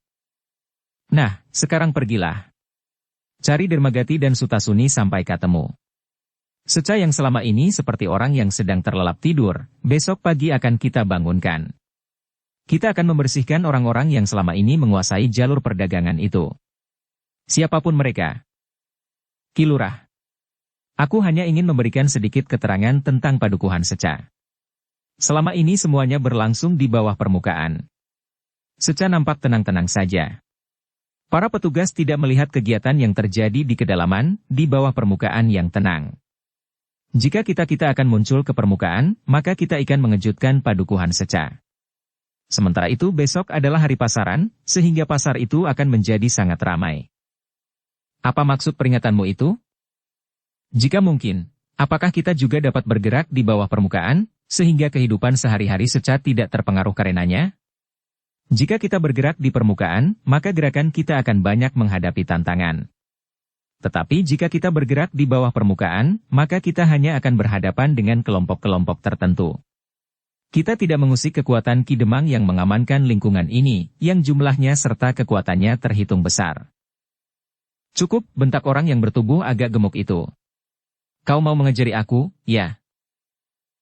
"Nah, sekarang pergilah. Cari Dermagati dan Sutasuni sampai ketemu. Secah yang selama ini seperti orang yang sedang terlelap tidur, besok pagi akan kita bangunkan. Kita akan membersihkan orang-orang yang selama ini menguasai jalur perdagangan itu. Siapapun mereka." "Ki Lurah, aku hanya ingin memberikan sedikit keterangan tentang padukuhan secah. Selama ini semuanya berlangsung di bawah permukaan. Secah nampak tenang-tenang saja. Para petugas tidak melihat kegiatan yang terjadi di kedalaman, di bawah permukaan yang tenang. Jika kita akan muncul ke permukaan, maka kita akan mengejutkan padukuhan secah. Sementara itu besok adalah hari pasaran, sehingga pasar itu akan menjadi sangat ramai. Apa maksud peringatanmu itu? Jika mungkin, apakah kita juga dapat bergerak di bawah permukaan, sehingga kehidupan sehari-hari Seca tidak terpengaruh karenanya? Jika kita bergerak di permukaan, maka gerakan kita akan banyak menghadapi tantangan. Tetapi jika kita bergerak di bawah permukaan, maka kita hanya akan berhadapan dengan kelompok-kelompok tertentu. Kita tidak mengusik kekuatan Ki Demang yang mengamankan lingkungan ini, yang jumlahnya serta kekuatannya terhitung besar. Cukup, bentak orang yang bertubuh agak gemuk itu. Kau mau mengejari aku, ya?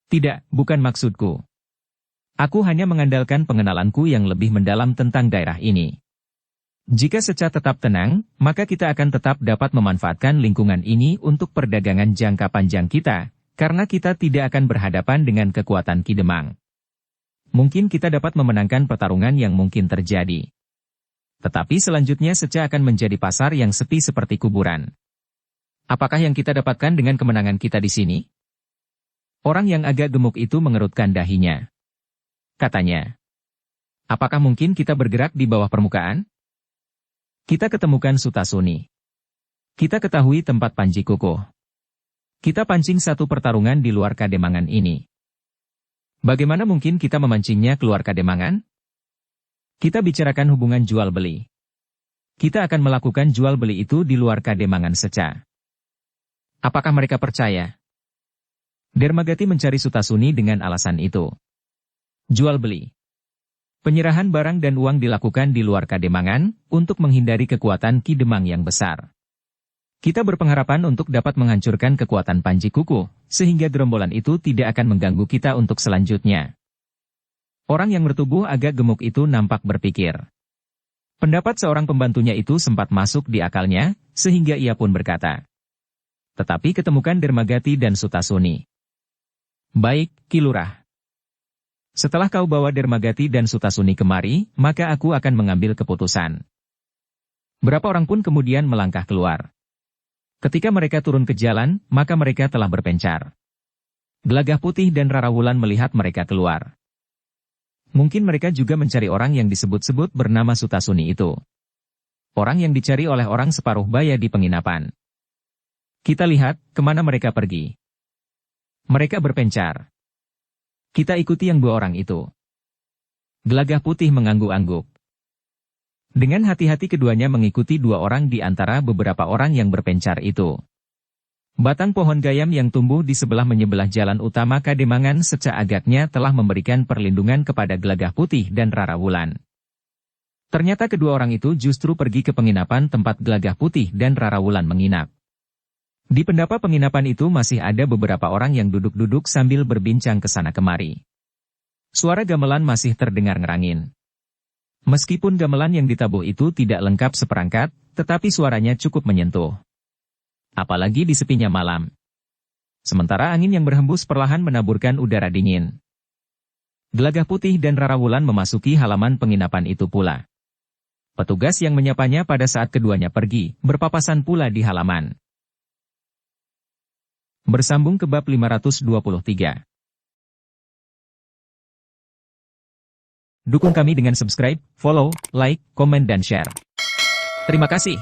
Tidak, bukan maksudku. Aku hanya mengandalkan pengenalanku yang lebih mendalam tentang daerah ini. Jika Seca tetap tenang, maka kita akan tetap dapat memanfaatkan lingkungan ini untuk perdagangan jangka panjang kita, karena kita tidak akan berhadapan dengan kekuatan Ki Demang. Mungkin kita dapat memenangkan pertarungan yang mungkin terjadi. Tetapi selanjutnya Seca akan menjadi pasar yang sepi seperti kuburan. Apakah yang kita dapatkan dengan kemenangan kita di sini? Orang yang agak gemuk itu mengerutkan dahinya. Katanya, apakah mungkin kita bergerak di bawah permukaan? Kita ketemukan Sutasuni. Kita ketahui tempat Panji Kukuh. Kita pancing satu pertarungan di luar Kademangan ini. Bagaimana mungkin kita memancingnya keluar Kademangan? Kita bicarakan hubungan jual-beli. Kita akan melakukan jual-beli itu di luar Kademangan Seca. Apakah mereka percaya? Dermagati mencari Sutasuni dengan alasan itu. Jual-beli. Penyerahan barang dan uang dilakukan di luar Kademangan, untuk menghindari kekuatan Ki Demang yang besar. Kita berpengharapan untuk dapat menghancurkan kekuatan Panji Kukuh, sehingga gerombolan itu tidak akan mengganggu kita untuk selanjutnya. Orang yang bertubuh agak gemuk itu nampak berpikir. Pendapat seorang pembantunya itu sempat masuk di akalnya, sehingga ia pun berkata. Tetapi ketemukan Dermagati dan Sutasuni. Baik, Ki Lurah. Setelah kau bawa Dermagati dan Sutasuni kemari, maka aku akan mengambil keputusan. Berapa orang pun kemudian melangkah keluar. Ketika mereka turun ke jalan, maka mereka telah berpencar. Gelagah Putih dan Rarawulan melihat mereka keluar. Mungkin mereka juga mencari orang yang disebut-sebut bernama Sutasuni itu. Orang yang dicari oleh orang separuh baya di penginapan. Kita lihat, kemana mereka pergi. Mereka berpencar. Kita ikuti yang dua orang itu. Gelagah Putih mengangguk-angguk. Dengan hati-hati keduanya mengikuti dua orang di antara beberapa orang yang berpencar itu. Batang pohon gayam yang tumbuh di menyebelah jalan utama Kademangan Seca agaknya telah memberikan perlindungan kepada Gelagah Putih dan Rarawulan. Ternyata kedua orang itu justru pergi ke penginapan tempat Gelagah Putih dan Rarawulan menginap. Di pendapa penginapan itu masih ada beberapa orang yang duduk-duduk sambil berbincang ke sana kemari. Suara gamelan masih terdengar ngerangin. Meskipun gamelan yang ditabuh itu tidak lengkap seperangkat, tetapi suaranya cukup menyentuh. Apalagi di sepinya malam. Sementara angin yang berhembus perlahan menaburkan udara dingin. Gelagah Putih dan Rarawulan memasuki halaman penginapan itu pula. Petugas yang menyapanya pada saat keduanya pergi, berpapasan pula di halaman. Bersambung ke bab 523. Dukung kami dengan subscribe, follow, like, komen dan share. Terima kasih.